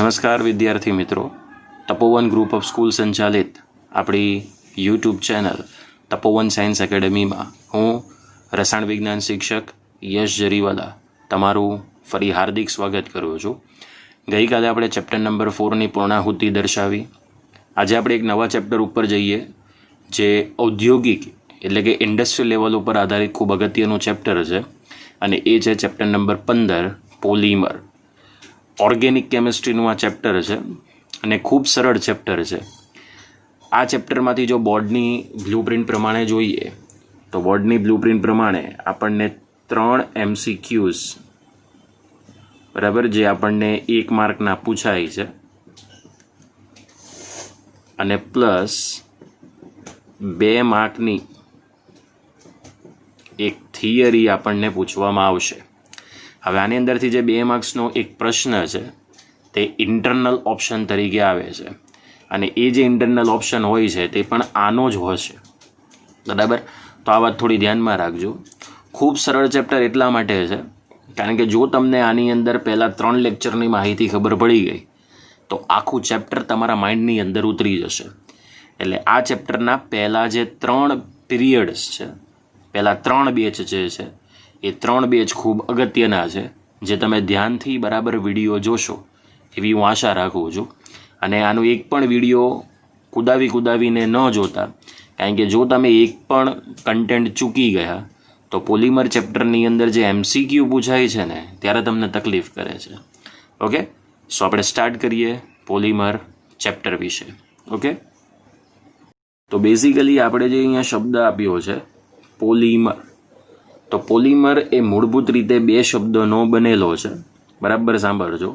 નમસ્કાર વિદ્યાર્થી મિત્રો, તપોવન ગ્રુપ ઓફ સ્કૂલ સંચાલિત આપણી યુટ્યુબ ચેનલ તપોવન સાયન્સ એકેડમીમાં હું રસાયણ વિજ્ઞાન શિક્ષક યશ જરીવાલા તમારું ફરી હાર્દિક સ્વાગત કરું છું। ગઈકાલે આપણે ચેપ્ટર નંબર 4ની પૂર્ણાહુતિ દર્શાવી। આજે આપણે એક નવા ચેપ્ટર ઉપર જઈએ જે ઔદ્યોગિક એટલે કે ઇન્ડસ્ટ્રીયલ લેવલ ઉપર આધારિત ખૂબ અગત્યનું ચેપ્ટર છે અને એ છે ચેપ્ટર નંબર 15 પોલિમર। ઓર્ગેનિક કેમિસ્ટ્રીનું આ ચેપ્ટર છે અને ખૂબ સરળ ચેપ્ટર છે। આ ચેપ્ટરમાંથી જો બોર્ડની બ્લુપ્રિન્ટ પ્રમાણે જોઈએ તો બોર્ડની બ્લુપ્રિન્ટ પ્રમાણે આપણને 3 MCQs બરાબર જે આપણને 1 માર્કના પૂછાય છે અને પ્લસ 2 માર્કની એક થિયરી આપણને પૂછવામાં આવશે। હવે આની અંદરથી જે 2 માર્ક્સનો એક પ્રશ્ન છે તે ઇન્ટરનલ ઓપ્શન તરીકે આવે છે અને એ જે ઇન્ટરનલ ઓપ્શન હોય છે તે પણ આનો જ હશે, બરાબર। તો આ વાત થોડી ધ્યાનમાં રાખજો। ખૂબ સરળ ચેપ્ટર એટલા માટે છે કારણ કે જો તમને આની અંદર પહેલાં 3 લેક્ચરની માહિતી ખબર પડી ગઈ તો આખું ચેપ્ટર તમારા માઇન્ડની અંદર ઉતરી જશે। એટલે આ ચેપ્ટરના પહેલાં જે 3 પીરિયડ્સ છે, પહેલાં 3 બેચ જે છે એ 3 બેચ ખૂબ અગત્યના છે જે તમે ધ્યાનથી બરાબર વિડીયો જોશો એવી હું આશા રાખું છું। અને આનો એક પણ વિડીયો કુદાવીને ન જોતા, કારણ કે જો તમે એક પણ કન્ટેન્ટ ચૂકી ગયા તો પોલિમર ચેપ્ટરની અંદર જે MCQ પૂછાય છે ને ત્યારે તમને તકલીફ કરે છે। ઓકે, સો આપણે સ્ટાર્ટ કરીએ પોલિમર ચેપ્ટર વિશે। ઓકે, તો બેઝિકલી આપણે જે અહીંયા શબ્દ આપ્યો છે પોલિમર, તો પોલિમર એ મૂળભૂત રીતે 2 શબ્દોનો બનેલો છે, બરાબર સાંભળજો।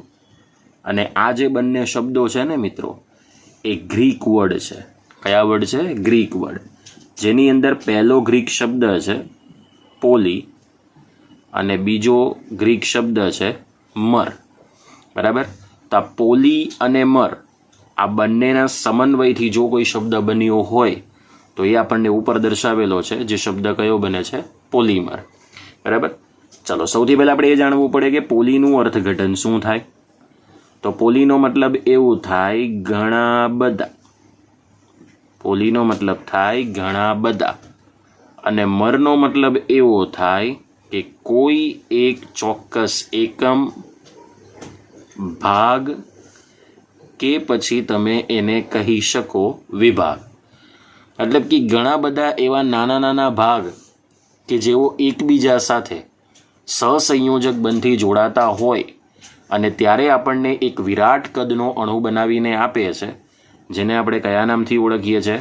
અને આ જે બંને શબ્દો છે ને મિત્રો એ ગ્રીક વર્ડ છે। કયા વર્ડ છે? ગ્રીક વર્ડ, જેની અંદર પહેલો ગ્રીક શબ્દ છે પોલી અને બીજો ગ્રીક શબ્દ છે મર, બરાબર। તો આ પોલી અને મર આ બંનેના સમન્વયથી જો કોઈ શબ્દ બન્યો હોય તો એ આપણને ઉપર દર્શાવેલો છે, જે શબ્દ કયો બને છે? પોલિમર, બરાબર। ચલો સૌથી પહેલાં આપણે એ જાણવું પડે કે પોલીનું અર્થઘટન શું થાય। તો પોલીનો મતલબ એવું થાય ઘણા બધા, પોલીનો મતલબ થાય ઘણા બધા, અને મરનો મતલબ એવો થાય કે કોઈ એક ચોક્કસ એકમ, ભાગ કે પછી તમે એને કહી શકો વિભાગ। મતલબ કે ઘણા બધા એવા નાના ભાગ કે જેઓ એકબીજા સાથે સહસંયોજક બંધથી જોડાતા હોય અને ત્યારે આપણને એક વિરાટ કદનો અણુ બનાવીને આપે છે, જેને આપણે કયા નામથી ઓળખીએ છીએ?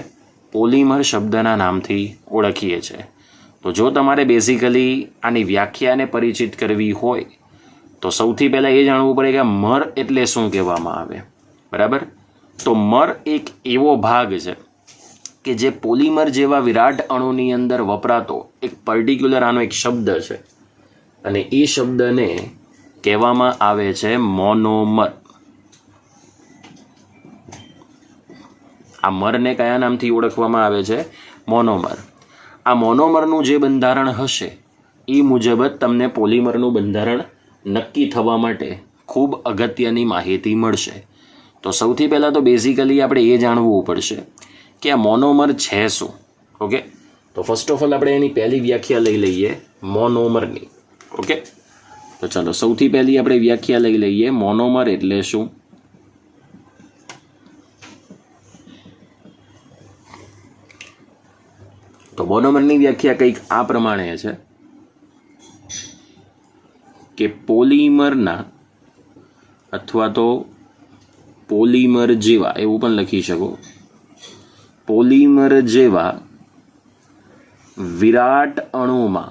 પોલિમર શબ્દના નામથી ઓળખીએ છીએ। તો જો તમારે બેઝિકલી આની વ્યાખ્યાને પરિચિત કરવી હોય તો સૌથી પહેલાં એ જાણવું પડે કે મર એટલે શું કહેવામાં આવે, બરાબર। તો મર એક એવો ભાગ છે કે જે પોલિમર જેવા વિરાટ અણુની અંદર વપરાતો એક પર્ટિક્યુલર આનો એક શબ્દ છે અને એ શબ્દને કહેવામાં આવે છે મોનોમર। આ મરને કયા નામથી ઓળખવામાં આવે છે? મોનોમર। આ મોનોમરનું જે બંધારણ હશે એ મુજબ જ તમને પોલિમરનું બંધારણ નક્કી થવા માટે ખૂબ અગત્યની માહિતી મળશે। તો સૌથી પહેલાં તો બેઝિકલી આપણે એ જાણવું પડશે કે આ મોનોમર છે શું। ઓકે, તો ફર્સ્ટ ઓફ ઓલ આપણે એની પહેલી વ્યાખ્યા લઈ લઈએ મોનોમરની। ઓકે, તો ચાલો સૌથી પહેલી આપણે વ્યાખ્યા લઈ લઈએ મોનોમર એટલે શું। તો મોનોમરની વ્યાખ્યા કંઈક આ પ્રમાણે છે કે પોલિમરના અથવા તો પોલિમર જેવા એવું પણ લખી શકો, પોલિમર જેવા વિરાટ અણુમાં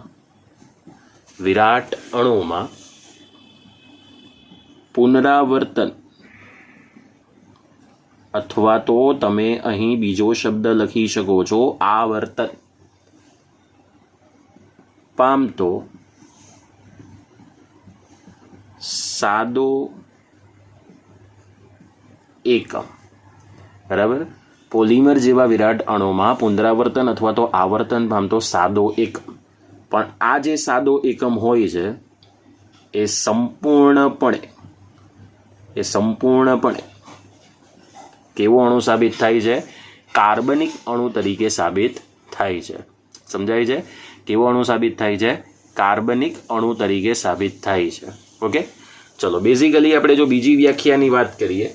પુનરાવર્તન અથવા તો તમે અહીં બીજો શબ્દ લખી શકો છો આવર્તન પામતો સાદો એકમ, બરાબર। પોલિમર જેવા વિરાટ અણુમાં પુનરાવર્તન અથવા તો આવર્તન પામતો સાદો એકમ, પણ આ જે સાદો એકમ હોય છે એ સંપૂર્ણપણે એ સંપૂર્ણપણે કેવો અણુ સાબિત થાય છે? કાર્બનિક અણુ તરીકે સાબિત થાય છે. સમજાય છે? કેવો અણુ સાબિત થાય છે? કાર્બનિક અણુ તરીકે સાબિત થાય છે. ઓકે, ચલો બેઝિકલી આપણે જો બીજી વ્યાખ્યાની વાત કરીએ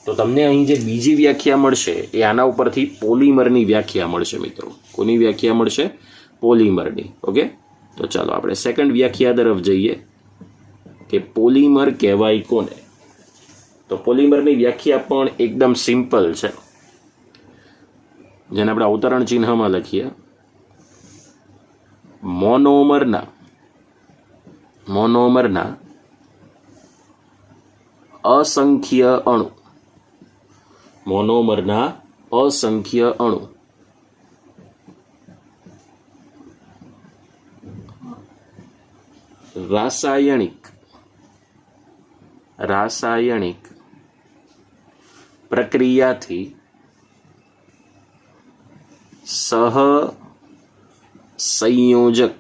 તો તમને અહીં જે બીજી વ્યાખ્યા મળશે એ આના ઉપરથી પોલિમરની વ્યાખ્યા મળશે મિત્રો. કોની વ્યાખ્યા મળશે? પોલિમરની. ઓકે, તો ચાલો આપણે સેકન્ડ વ્યાખ્યા તરફ જઈએ કે પોલિમર કહેવાય કોને. તો પોલિમરની વ્યાખ્યા પણ એકદમ સિમ્પલ છે, જેને આપણે અવતરણ ચિહ્નમાં લખીએ. મોનોમરના અસંખ્ય અણુ, મોનોમરના અસંખ્ય અણુ રાસાયણિક પ્રક્રિયાથી સહસંયોજક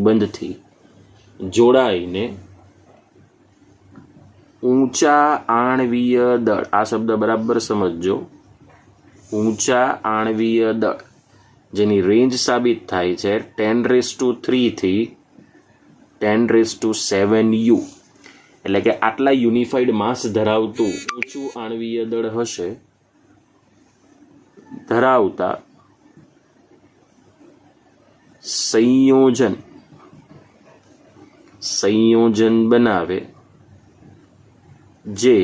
બંધથી જોડાઈને ઊંચા આણ્વીય દળ, આ શબ્દ બરાબર સમજજો, ઊંચા આણ્વીય દળ જેની રેન્જ સાબિત થાય છે 10⁻³ થી 10⁻⁷U, એટલે કે આટલા યુનિફાઈડ માસ ધરાવતું ઊંચું આણ્વીય દળ હશે ધરાવતા સંયોજન બનાવે જે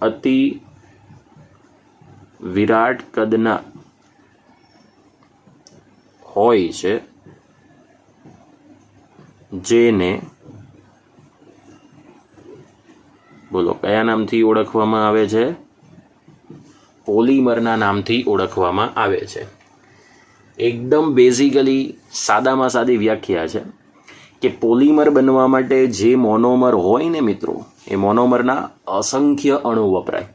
અતિ વિરાટ કદના હોય છે, જેને બોલો કયા નામથી ઓળખવામાં આવે છે? પોલિમરના નામથી ઓળખવામાં આવે છે. એકદમ બેઝિકલી સાદામાં સાદી વ્યાખ્યા છે કે પોલિમર બનવા માટે જે મોનોમર હોય ને મિત્રો, એ મોનોમરના અસંખ્ય અણુ વપરાય,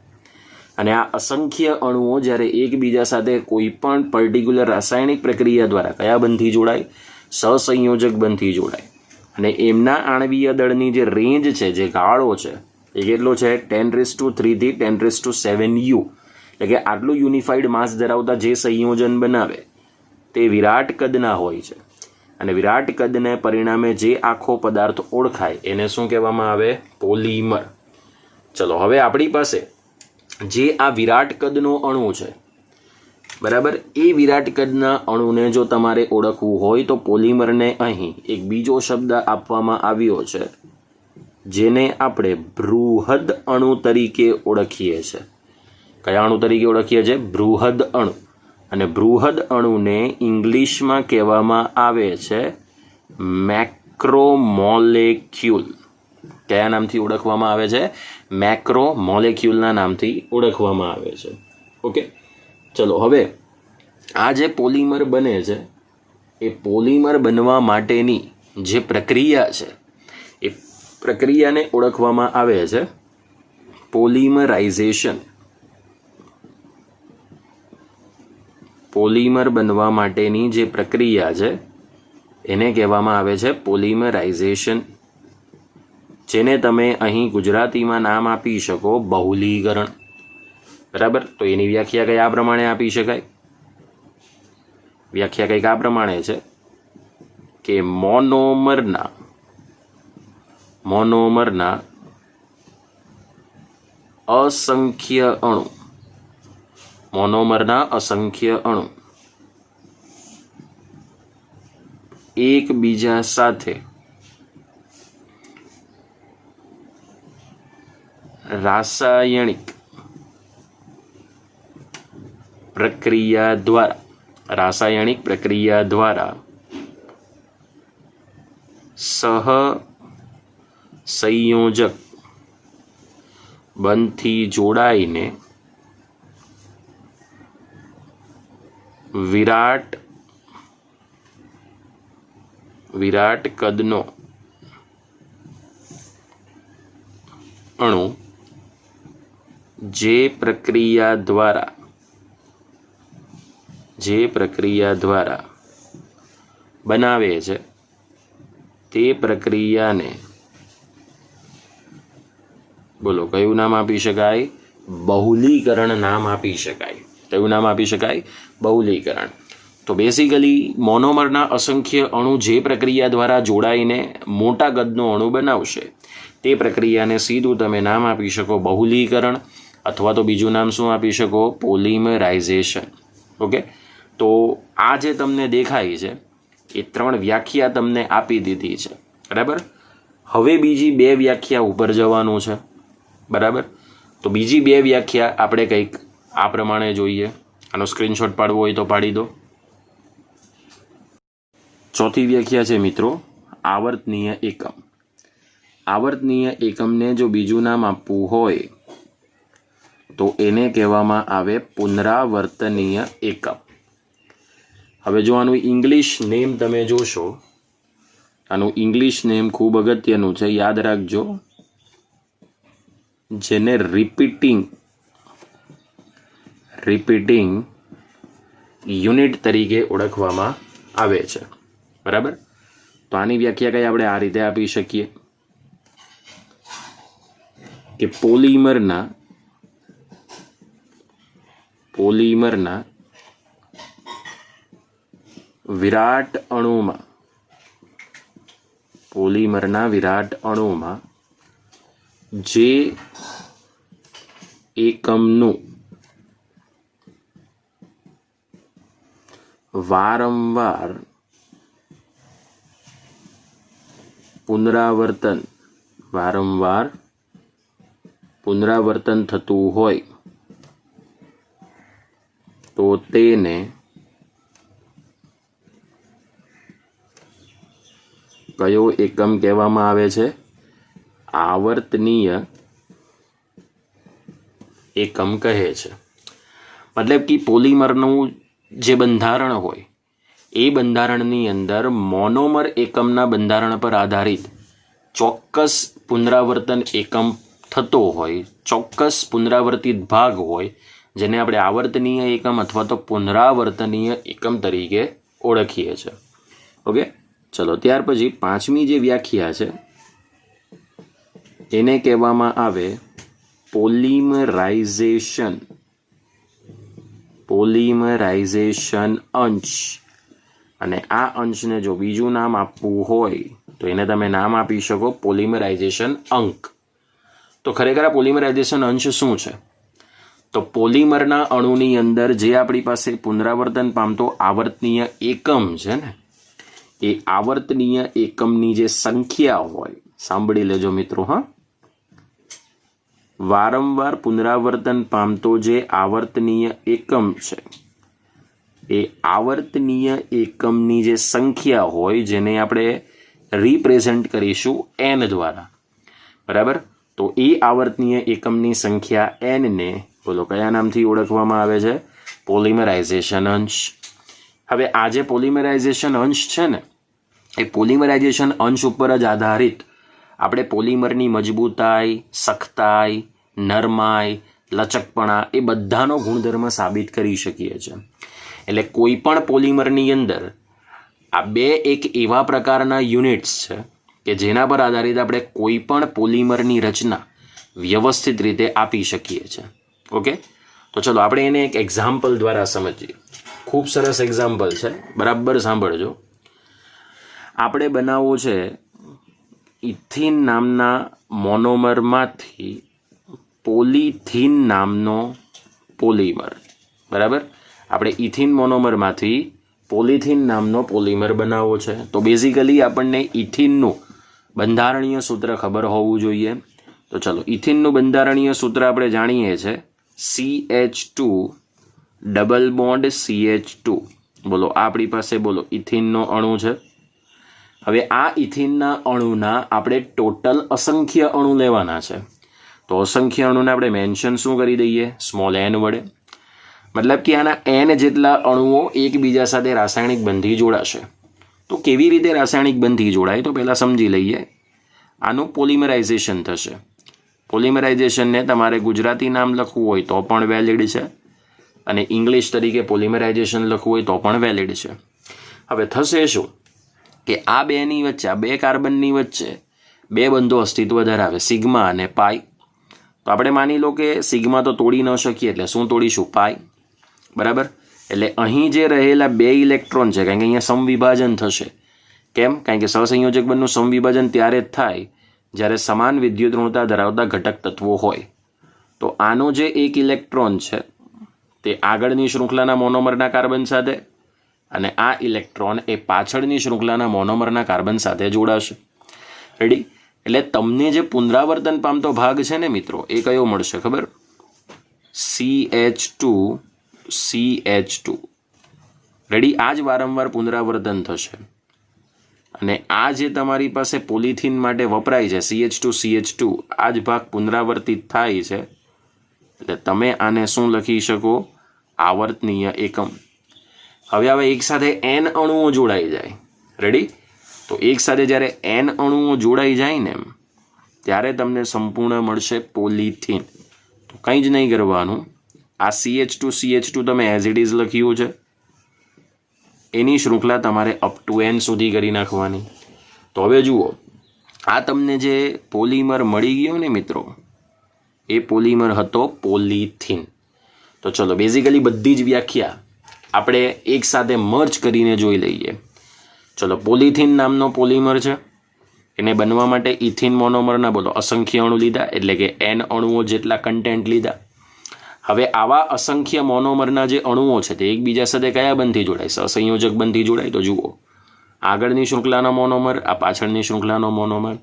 અને આ અસંખ્ય અણુઓ જ્યારે એકબીજા સાથે કોઈ પણ પર્ટિક્યુલર રાસાયણિક પ્રક્રિયા દ્વારા કયા બંધથી જોડાય? સહસંયોજક બંધથી જોડાય, અને એમના આણ્વીય દળની જે રેન્જ છે, જે ગાળો છે, એ કેટલો છે? 10⁻³ થી 10⁻⁷U, એટલે કે આટલું યુનિફાઈડ માસ ધરાવતા જે સંયોજન બનાવે તે વિરાટ કદના હોય છે, અને વિરાટ કદને પરિણામે જે આખો પદાર્થ ઓળખાય એને શું કહેવામાં આવે? પોલિમર. ચલો હવે આપણી પાસે જે આ વિરાટ કદનો અણુ છે, બરાબર, એ વિરાટ કદના અણુને જો તમારે ઓળખવું હોય તો પોલિમરને અહીં એક બીજો શબ્દ આપવામાં આવ્યો છે, જેને આપણે બૃહદ અણુ તરીકે ઓળખીએ છીએ. કયા અણુ તરીકે ઓળખીએ છીએ? બૃહદ અણુ. અને બૃહદ અણુને ઇંગ્લિશમાં કહેવામાં આવે છે મેક્રોમોલેક્યુલ. કયા નામથી ઓળખવામાં આવે છે? મેક્રોમોલેક્યુલના નામથી ઓળખવામાં આવે છે. ઓકે, ચલો હવે આ જે પોલિમર બને છે એ પોલિમર બનવા માટેની જે પ્રક્રિયા છે એ પ્રક્રિયાને ઓળખવામાં આવે છે પોલિમરાઇઝેશન. પોલિમર બનવા માટેની જે પ્રક્રિયા છે એને કહેવામાં આવે છે પોલિમરાઇઝેશન, જેને તમે અહીં ગુજરાતીમાં નામ આપી શકો બહુલીકરણ. બરાબર, તો એની વ્યાખ્યા કઈ આ પ્રમાણે આપી શકાય? વ્યાખ્યા કંઈક આ પ્રમાણે છે કે મોનોમરના અસંખ્ય અણુ એકબીજા સાથે રાસાયણિક પ્રક્રિયા દ્વારા સહસંયોજક બંધથી જોડાઈને વિરાટ કદનો અણુ જે પ્રક્રિયા દ્વારા જે પ્રક્રિયા દ્વારા બનાવે છે તે પ્રક્રિયાને બોલો કયું નામ આપી શકાય? બહુલીકરણ નામ આપી શકાય. કયું નામ આપી શકાય? બહુલીકરણ. તો બેઝિકલી મોનોમરના અસંખ્ય અણુ જે પ્રક્રિયા દ્વારા જોડાઈને મોટા કદનો અણુ બનાવશે તે પ્રક્રિયાને સીધું તમે નામ આપી શકો બહુલીકરણ, અથવા તો બીજું નામ શું આપી શકો? પોલિમરાઇઝેશન. ઓકે, તો આ જે તમને દેખાય છે એ 3 વ્યાખ્યા તમને આપી દીધી છે. બરાબર. હવે બીજી 2 વ્યાખ્યા ઉપર જવાનું છે. બરાબર. તો બીજી 2 વ્યાખ્યા આપણે કંઈક આ પ્રમાણે જોઈએ. આનો સ્ક્રીનશોટ પાડવો હોય તો પાડી દો. ચોથી વ્યાખ્યા છે મિત્રો આવર્તનીય એકમ. આવર્તનીય એકમને જો બીજું નામ આપવું હોય તો એને કહેવામાં આવે પુનરાવર્તનીય એકમ. હવે જો આનું ઇંગ્લિશ નેમ તમે જોશો, આનું ઇંગ્લિશ નેમ ખૂબ અગત્યનું છે, યાદ રાખજો, જેને રિપીટિંગ યુનિટ તરીકે ઓળખવામાં આવે છે. બરાબર. તો આની વ્યાખ્યા કઈ આપણે આ રીતે આપી શકીએ કે પોલિમરના વિરાટ અણુમાં જે એકમનું વારંવાર પુનરાવર્તન થતું હોય તો તેને કયો એકમ કહેવામાં આવે છે? આવર્તનીય એકમ કહે છે. મતલબ કે પોલિમરનું જે બંધારણ હોય એ બંધારણની અંદર મોનોમર એકમના બંધારણ પર આધારિત ચોક્કસ પુનરાવર્તન એકમ થતો હોય, ચોક્કસ પુનરાવર્તિત ભાગ હોય, જેને આપણે આવર્તનીય એકમ અથવા તો પુનરાવર્તનીય એકમ તરીકે ઓળખીએ છીએ. ઓકે, ચલો ત્યાર પછી 5મી જે વ્યાખ્યા છે એને કહેવામાં આવે પોલિમરાઇઝેશન અંશ. અને આ અંશને જો બીજું નામ આપવું હોય તો એને તમે નામ આપી શકો પોલિમરાઇઝેશન અંક. તો ખરેખર આ પોલિમરાઇઝેશન અંશ શું છે? તો પોલિમરના અણુની અંદર જે આપણી પાસે પુનરાવર્તન પામતો આવર્તનીય એકમ છે ને, એ આવર્તનીય એકમની જે સંખ્યા હોય, સાંભળી લેજો મિત્રો, હા, વારંવાર પુનરાવર્તન પામતો જે આવર્તનીય એકમ છે એ આવર્તનીય એકમની જે સંખ્યા હોય જેને આપણે રિપ્રેઝેન્ટ કરીશું n દ્વારા. બરાબર. તો એ આવર્તનીય એકમની સંખ્યા n ને બોલો કયા નામથી ઓળખવામાં આવે છે? પોલિમરાઇઝેશન અંશ. હવે આ જે પોલિમરાઇઝેશન અંશ છે ને, એ પોલિમરાઇઝેશન અંશ ઉપર જ આધારિત આપણે પોલિમરની મજબૂતાઈ, સખ્તાઈ, નરમાઈ, લચકપણા એ બધાનો ગુણધર્મ સાબિત કરી શકીએ છીએ. એટલે કોઈ પણ પોલિમરની અંદર આ 2 એક એવા પ્રકારના યુનિટ્સ છે કે જેના પર આધારિત આપણે કોઈ પણ પોલિમરની રચના વ્યવસ્થિત રીતે આપી શકીએ છીએ. ઓકે, તો ચલો આપણે એને એક એક્ઝામ્પલ દ્વારા સમજીએ. ખૂબ સરસ એક્ઝામ્પલ છે, બરાબર સાંભળજો. આપણે બનાવવો છે ઇથિન નામના મોનોમરમાંથી પોલિથીન નામનો પોલિમર. બરાબર. આપણે ઇથિન મોનોમરમાંથી પોલિથીન નામનો પોલિમર બનાવવો છે. તો બેઝિકલી આપણને ઇથિનનું બંધારણીય સૂત્ર ખબર હોવું જોઈએ. તો ચલો, ઇથિનનું બંધારણીય સૂત્ર આપણે જાણીએ છીએ CH2 ડબલ બોન્ડ CH2. બોલો આ આપણી પાસે બોલો ઇથિનનો અણુ છે. હવે આ ઇથિનના અણુના આપણે ટોટલ અસંખ્ય અણુ લેવાના છે. તો અસંખ્ય અણુને આપણે મેન્શન શું કરી દઈએ? સ્મોલ n વડે. મતલબ કે આના n જેટલા અણુઓ એકબીજા સાથે રાસાયણિક બંધી જોડાશે. તો કેવી રીતે રાસાયણિક બંધી જોડાય તો પહેલાં સમજી લઈએ. આનું પોલિમરાઇઝેશન થશે. પોલિમરાઇઝેશનને તમારે ગુજરાતી નામ લખવું હોય તો પણ વેલિડ છે, અને ઇંગ્લિશ તરીકે પોલિમરાઇઝેશન લખવું હોય તો પણ વેલિડ છે. હવે થશે શું કે આ બેની વચ્ચે, આ બે કાર્બનની વચ્ચે બે બંધો અસ્તિત્વ ધરાવે, સિગ્મા અને પાઈ. તો આપણે માની લો કે સિગ્મા તો તોડી ન શકીએ, એટલે શું તોડીશું? પાઈ. બરાબર. એટલે અહીં જે રહેલા બે ઇલેક્ટ્રોન છે, કારણ કે અહીંયા સમવિભાજન થશે. કેમ? કારણ કે સહસંયોજક બંધનું સમવિભાજન ત્યારે જ થાય જ્યારે સમાન વિદ્યુત ઋણતા ધરાવતા ઘટક તત્વો હોય. તો આનો જે એક ઇલેક્ટ્રોન છે તે આગળની શૃંખલાના મોનોમરના કાર્બન સાથે, અને આ ઇલેક્ટ્રોન એ પાછળની શૃંખલાના મોનોમરના કાર્બન સાથે જોડાશે. રેડી? એટલે તમને જે પુનરાવર્તન પામતો ભાગ છે ને મિત્રો, એ કયો મળશે ખબર? CH2 CH2. રેડી? આ જ વારંવાર પુનરાવર્તન થશે. અને આ જે તમારી પાસે પોલિથીન માટે વપરાય છે CH2 CH2, આ જ ભાગ પુનરાવર્તિત થાય છે. એટલે તમે આને શું લખી શકો? આવર્તનીય એકમ. હવે એક સાથે n અણુઓ જોડાઈ જાય. રેડી? તો એક સાથે જ્યારે n અણુઓ જોડાઈ જાય ને ત્યારે તમને સંપૂર્ણ મળશે પોલિથીન. તો કંઈ જ નહીં કરવાનું, આ CH2 CH2 તમે એઝ ઇટ ઇઝ લખ્યું છે, એની શૃંખલા તમારે અપ ટુ n સુધી કરી નાખવાની. તો હવે જુઓ, આ તમને જે પોલિમર મળી ગયો ને મિત્રો, એ પોલિમર હતો પોલિથીન. તો ચલો બેઝિકલી બધી જ વ્યાખ્યા આપણે એક સાથે મર્જ કરીને જોઈ લઈએ. ચલો, પોલિથીન નામનો પોલિમર છે, એને બનવા માટે ઇથિન મોનોમરના બોલો અસંખ્ય અણુ લીધા, એટલે કે n અણુઓ જેટલા કન્ટેન્ટ લીધા. હવે આવા અસંખ્ય મોનોમરના જે અણુઓ છે તે એકબીજા સાથે કયા બંધથી જોડાય? સહસંયોજક બંધથી જોડાય. તો જુઓ, આગળની શૃંખલાનો મોનોમર, આ પાછળની શૃંખલાનો મોનોમર.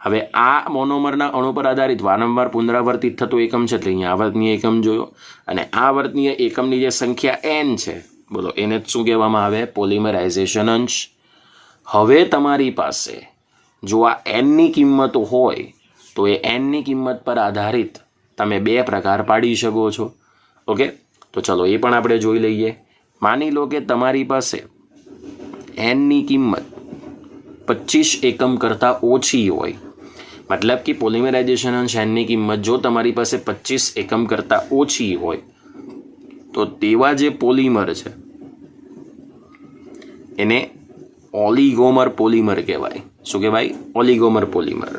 હવે આ મોનોમરના અણુ પર આધારિત વારંવાર પુનરાવર્તિત થતો એકમ છે, એટલે અહીંયા આવર્તનીય એકમ જોયો. અને આ આવર્તનીય એકમની જે સંખ્યા n છે, બોલો એને શું કહેવામાં આવે? પોલિમરાઇઝેશન અંશ. હવે તમારી પાસે જો આ n ની કિંમતો હોય તો એ n ની કિંમત પર આધારિત તમે બે પ્રકાર પાડી શકો છો. ઓકે, તો ચલો એ પણ આપણે જોઈ લઈએ. માની લો કે તમારી પાસે n ની કિંમત 25 એકમ કરતાં ઓછી હોય, મતલબ કે પોલિમરાઇઝેશન અંશ n ની કિંમત જો તમારી પાસે 25 એકમ કરતાં ઓછી હોય, તો તેવા જે પોલિમર છે એને ઓલિગોમર પોલિમર કહેવાય. શું કહેવાય? ઓલિગોમર પોલિમર.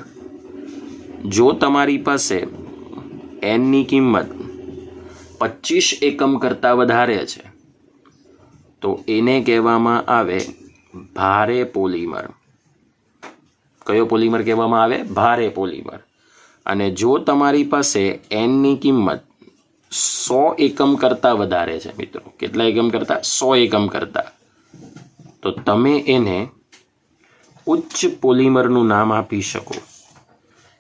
જો તમારી પાસે n ની કિંમત 25 એકમ કરતાં વધારે છે તો એને કહેવામાં આવે ભારે પોલિમર. કયો પોલિમર કહેવામાં આવે? ભારે પોલિમર. અને જો તમારી પાસે n ની કિંમત 100 એકમ કરતાં વધારે છે મિત્રો, કેટલા એકમ કરતાં? 100 એકમ કરતાં, તો તમે એને ઉચ્ચ પોલિમરનું નામ આપી શકો.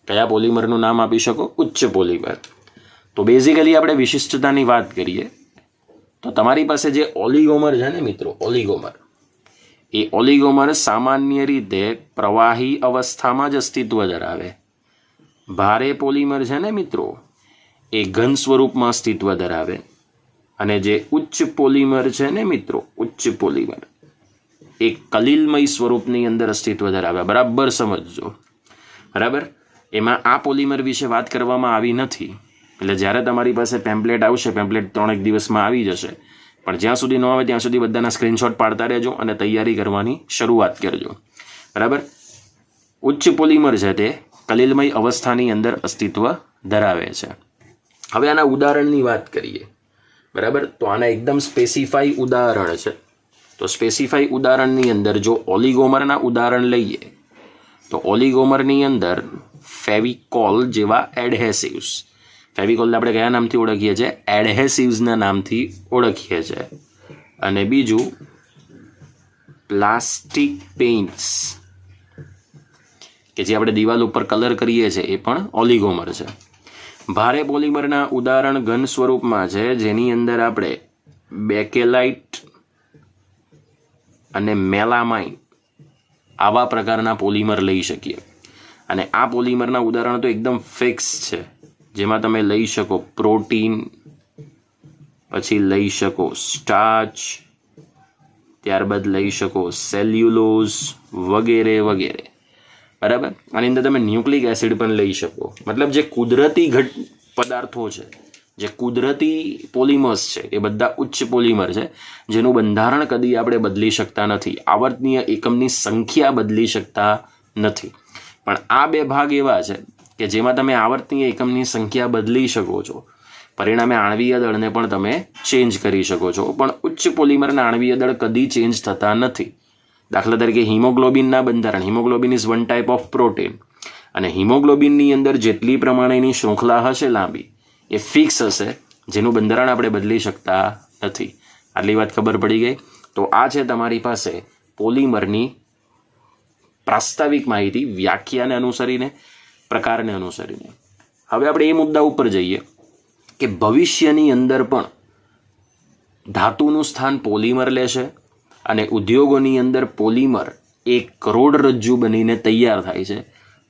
કયા પોલિમરનું નામ આપી શકો? ઉચ્ચ પોલિમર. તો બેઝિકલી આપણે વિશિષ્ટતાની વાત કરીએ તો તમારી પાસે જે ઓલિગોમર છે ને મિત્રો, ઓલિગોમર, એ ઓલિગોમર સામાન્ય રીતે પ્રવાહી અવસ્થામાં જ અસ્તિત્વ ધરાવે. ભારે પોલિમર છે ને મિત્રો, એ ઘન સ્વરૂપમાં અસ્તિત્વ ધરાવે. અને જે ઉચ્ચ પોલિમર છે ને મિત્રો, ઉચ્ચ પોલિમર, એ કલિલમય સ્વરૂપની અંદર અસ્તિત્વ ધરાવે. બરાબર સમજજો. બરાબર? એમાં આ પોલિમર વિશે વાત કરવામાં આવી નથી. એટલે જ્યારે તમારી પાસે પેમ્પલેટ આવશે, પેમ્પલેટ 3-1 દિવસમાં આવી જશે, પણ જ્યાં સુધી ન આવે ત્યાં સુધી બધાના સ્ક્રીનશોટ પાડતા રહેજો અને તૈયારી કરવાની શરૂઆત કરજો. બરાબર? ઉચ્ચ પોલિમર છે તે કલિલમય અવસ્થાની અંદર અસ્તિત્વ ધરાવે છે. હવે આના ઉદાહરણની વાત કરીએ. બરાબર? તો આના એકદમ સ્પેસિફાઈ ઉદાહરણ છે. તો સ્પેસિફાઈ ઉદાહરણની અંદર જો ઓલિગોમરના ઉદાહરણ લઈએ તો ઓલિગોમરની અંદર ફેવિકોલ જેવા એડહેસિવ્સ, ફેવિકોલને આપણે કયા નામથી ઓળખીએ છીએ? એડહેસિવ્સના નામથી ઓળખીએ છીએ. અને બીજું પ્લાસ્ટિક પેઇન્ટ્સ, કે જે આપણે દિવાલ ઉપર કલર કરીએ છીએ, એ પણ ઓલિગોમર છે. ભારે પોલિમરના ઉદાહરણ ઘન સ્વરૂપમાં છે, જેની અંદર આપણે બેકેલાઇટ અને મેલામાઇન આવા પ્રકારના પોલિમર લઈ શકીએ. અને આ પોલિમરના ઉદાહરણ તો એકદમ ફિક્સ છે, જેમાં તમે લઈ શકો પ્રોટીન, પછી લઈ શકો સ્ટાર્ચ, ત્યારબાદ લઈ શકો સેલ્યુલોઝ વગેરે વગેરે. બરાબર? આની અંદર તમે ન્યુક્લિક એસિડ પણ લઈ શકો. મતલબ જે કુદરતી પદાર્થો છે, જે કુદરતી પોલિમર્સ છે એ બધા ઉચ્ચ પોલિમર છે જેનું બંધારણ કદી આપણે બદલી શકતા નથી, આવર્તનીય એકમની સંખ્યા બદલી શકતા નથી. પણ આ બે ભાગ એવા છે કે જેમાં તમે આવર્તનીય એકમની સંખ્યા બદલી શકો છો, પરિણામે આણ્વીય દળને પણ તમે ચેન્જ કરી શકો છો. પણ ઉચ્ચ પોલિમરના આણ્વીય દળ કદી ચેન્જ થતા નથી. દાખલા તરીકે હિમોગ્લોબિનના બંધારણ, haemoglobin is one type of protein, અને હિમોગ્લોબિનની અંદર જેટલી પ્રમાણેની શૃંખલા હશે લાંબી એ ફિક્સ હશે, જેનું બંધારણ આપણે બદલી શકતા નથી. આટલી વાત ખબર પડી ગઈ. તો આ છે તમારી પાસે પોલિમરની પ્રાસ્તાવિક માહિતી, વ્યાખ્યાને અનુસરીને, પ્રકારને અનુસરીને. હવે આપણે એ મુદ્દા ઉપર જઈએ કે ભવિષ્યની અંદર પણ ધાતુનું સ્થાન પોલિમર લેશે અને ઉદ્યોગોની અંદર પોલિમર એક કરોડરજ્જુ બનીને તૈયાર થાય છે.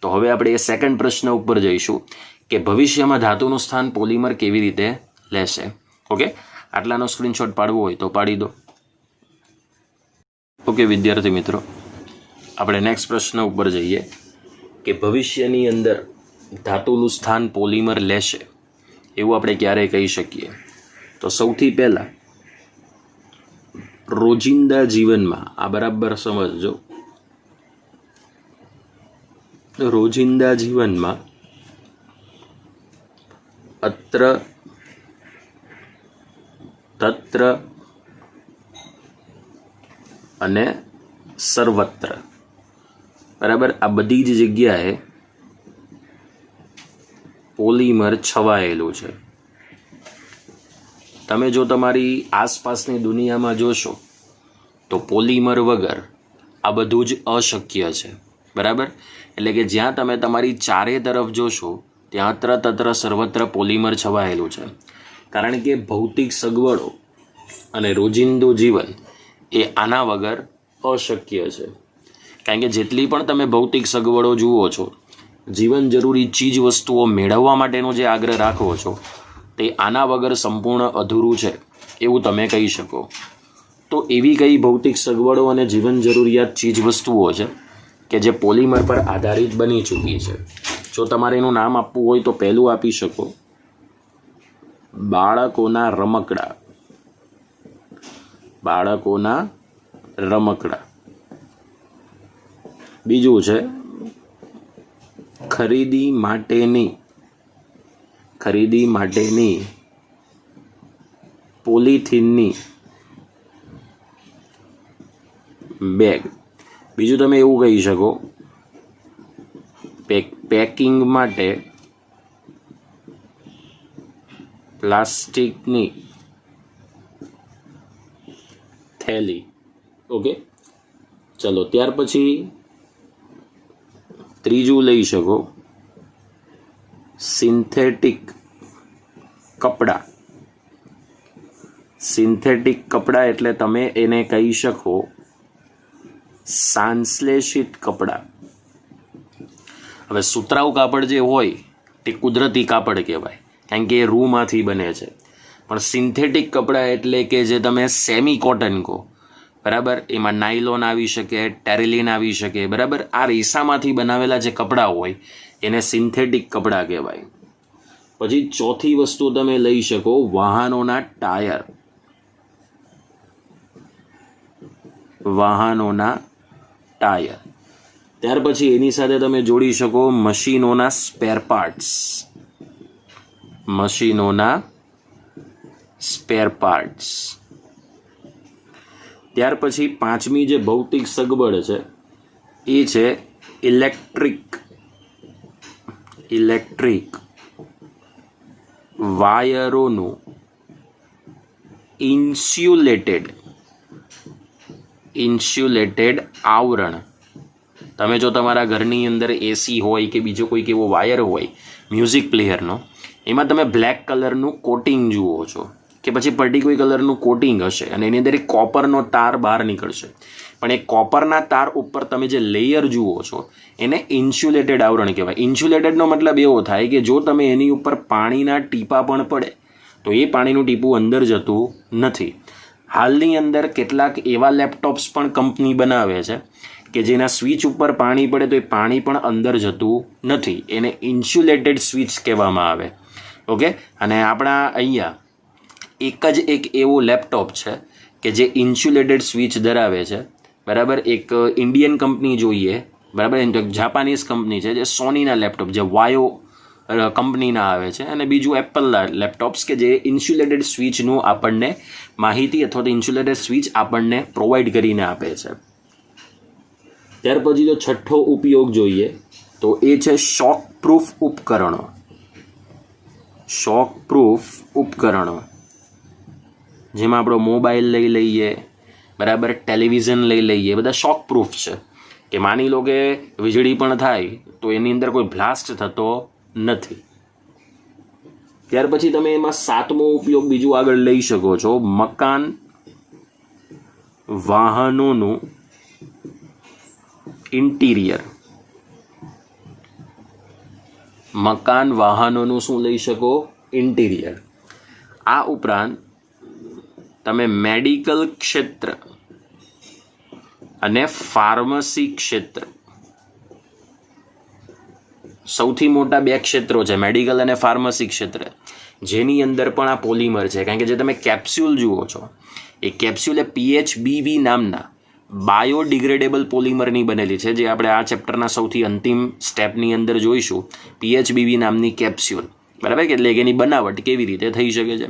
તો હવે આપણે એ સેકન્ડ પ્રશ્ન ઉપર જઈશું કે ભવિષ્યમાં ધાતુનું સ્થાન પોલિમર કેવી રીતે લેશે. ઓકે, આટલાનો સ્ક્રીનશોટ પાડવો હોય તો પાડી દો. ઓકે વિદ્યાર્થી મિત્રો, આપણે નેક્સ્ટ પ્રશ્ન ઉપર જઈએ કે ભવિષ્યની અંદર ધાતુનું સ્થાન પોલિમર લેશે એવું આપણે ક્યારે કહી શકીએ. તો સૌથી પહેલાં રોજિંદા જીવનમાં આ બરાબર સમજજો. રોજિંદા જીવનમાં અત્ર તત્ર અને સર્વત્ર, બરાબર, આ બધી જ જગ્યાએ પોલિમર છવાયેલું છે. તમે જો તમારી આસપાસની દુનિયામાં જોશો તો પોલિમર વગર આ બધું જ અશક્ય છે, બરાબર. એટલે કે જ્યાં તમે તમારી ચારે તરફ જોશો ત્યાં અત્ર તત્ર સર્વત્ર પોલિમર છવાયેલું છે. કારણ કે ભૌતિક સગવડો અને રોજિંદું જીવન એ આના વગર અશક્ય છે. કારણ કે જેટલી પણ તમે ભૌતિક સગવડો જુઓ છો, જીવન જરૂરી ચીજ વસ્તુઓ મેળવવા માટેનો જે આગ્રહ રાખો છો, તે આના વગર સંપૂર્ણ અધૂરું છે એવું તમે કહી શકો. તો એવી કઈ ભૌતિક સગવડો અને જીવન જરૂરિયાત ચીજ વસ્તુઓ છે કે જે પોલિમર પર આધારિત બની ચૂકી છે? જો તમારે એનું નામ આપવું હોય તો પહેલું આપી શકો બાળકોના રમકડા. બાળકોના રમકડા. બીજું છે ખરીદી માટેની પોલિથીનની બેગ. બીજું તમે એવું કહી શકો પેકિંગ માટે પ્લાસ્ટિકની થેલી. ઓકે, ચલો ત્યાર પછી ત્રીજું લઈ શકો સિન્થેટિક કપડાં. સિન્થેટિક કપડાં એટલે તમે એને કહી શકો સંશ્લેષિત કપડાં. હવે સુતરાઉ કાપડ જે હોય તે કુદરતી કાપડ કહેવાય, કારણ કે એ રૂમાંથી બને છે. પણ સિન્થેટિક કપડાં એટલે કે જે તમે સેમી કોટન કહો, બરાબર, એમાં નાયલોન આવી શકે, ટેરેલિન આવી શકે, બરાબર. આ રેસામાંથી બનાવેલા જે કપડાં હોય એને સિન્થેટિક કપડાં કહેવાય. પછી ચોથી વસ્તુ તમે લઈ શકો વાહનોના ટાયર. વાહનોના ટાયર. ત્યાર પછી એની સાથે તમે જોડી શકો મશીનોના સ્પેર પાર્ટ્સ. મશીનોના સ્પેર પાર્ટ્સ. ત્યાર પછી પાંચમી જે ભૌતિક સગવડ છે એ છે ઇલેક્ટ્રિક વાયરોનું ઇન્સ્યુલેટેડ આવરણ. તમે જો તમારા ઘરની અંદર એસી હોય કે બીજો કોઈક એવો વાયર હોય મ્યુઝિક પ્લેયરનો, એમાં તમે બ્લેક કલરનું કોટિંગ જુઓ છો કે પછી પર્ટિક્યુલર કલરનું કોટિંગ હશે અને એની અંદર એક કોપરનો તાર બહાર નીકળશે, પણ એ કોપરના તાર ઉપર તમે જે લેયર જુઓ છો એને ઇન્સ્યુલેટેડ આવરણ કહેવાય. ઇન્સ્યુલેટેડનો મતલબ એવો થાય કે જો તમે એની ઉપર પાણીના ટીપા પણ પડે તો એ પાણીનું ટીપું અંદર જતું નથી. હાલની અંદર કેટલાક એવા લેપટોપ્સ પણ કંપની બનાવે છે કે જેના સ્વિચ ઉપર પાણી પડે તો એ પાણી પણ અંદર જતું નથી. એને ઇન્સ્યુલેટેડ સ્વિચ કહેવામાં આવે, ઓકે, અને આપણા અહીંયા એક એવો લેપટોપ છે કે જે ઇન્સ્યુલેટેડ સ્વિચ ધરાવે છે, બરાબર. એક ઇન્ડિયન કંપની જોઈએ, બરાબર, જાપાનીઝ કંપની છે જે સોનીના લેપટોપ જે વાયો કંપનીના આવે છે, અને બીજું એપલના લેપટોપ્સ કે જે ઇન્સ્યુલેટેડ સ્વિચનું આપણને માહિતી અથવા તો ઇન્સ્યુલેટેડ સ્વિચ આપણને પ્રોવાઈડ કરીને આપે છે. ત્યાર પછી જો છઠ્ઠો ઉપયોગ જોઈએ તો એ છે શોક પ્રૂફ ઉપકરણો. શોક પ્રૂફ ઉપકરણો જેમાં આપણો મોબાઈલ લઈ લઈએ, બરાબર, ટેલિવિઝન લઈ લઈએ, બધા શોક પ્રૂફ છે કે માની લો કે વીજળી પણ થાય તો એની અંદર કોઈ બ્લાસ્ટ થતો નથી. ત્યાર પછી તમે એમાં સાતમો ઉપયોગ બીજું આગળ લઈ શકો છો, મકાન વાહનોનું ઇન્ટિરિયર. મકાન વાહનોનું શું લઈ શકો? ઇન્ટિરિયર. આ ઉપરાંત તમે મેડિકલ ક્ષેત્ર અને ફાર્મસી ક્ષેત્ર, સૌથી મોટા બે ક્ષેત્રો છે મેડિકલ અને ફાર્મસી ક્ષેત્ર, જેની અંદર પણ આ પોલિમર છે. કારણ કે જે તમે કેપ્સ્યુલ જુઓ છો એ કેપ્સ્યુલ એ PHBV નામના બાયોડિગ્રેડેબલ પોલિમરની બનેલી છે, જે આપણે આ ચેપ્ટરના સૌથી અંતિમ સ્ટેપની અંદર જોઈશું. PHBV નામની કેપ્સ્યુલ, બરાબર, કે એટલે એની બનાવટ કેવી રીતે થઈ શકે છે.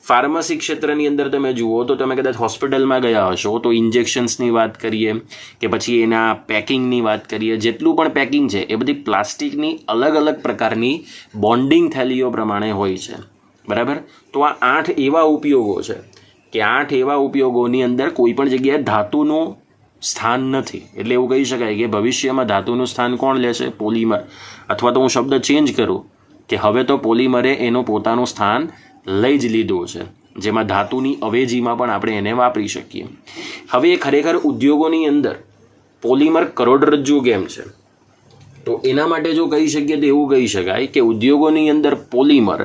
ફાર્મસી ક્ષેત્રની અંદર તમે જુઓ તો તમે કદાચ હોસ્પિટલમાં ગયા હશો તો ઇન્જેક્શન્સની વાત કરીએ કે પછી એના પેકિંગની વાત કરીએ, જેટલું પણ પેકિંગ છે એ બધી પ્લાસ્ટિકની અલગ અલગ પ્રકારની બોન્ડિંગ થેલીઓ પ્રમાણે હોય છે, બરાબર. તો આ 8 એવા ઉપયોગો છે કે 8 એવા ઉપયોગોની અંદર કોઈ પણ જગ્યાએ ધાતુનું સ્થાન નથી. એટલે એવું કહી શકાય કે ભવિષ્યમાં ધાતુનું સ્થાન કોણ લેશે? પોલિમર. અથવા તો હું શબ્દ ચેન્જ કરું કે હવે તો પોલિમરે એનું પોતાનું સ્થાન લઈ જ લીધું છે, જેમાં ધાતુની અવેજીમાં પણ આપણે એને વાપરી શકીએ. હવે એ ખરેખર ઉદ્યોગોની અંદર પોલિમર કરોડરજ્જુ કેમ છે? તો એના માટે જો કહી શકીએ તો એવું કહી શકાય કે ઉદ્યોગોની અંદર પોલિમર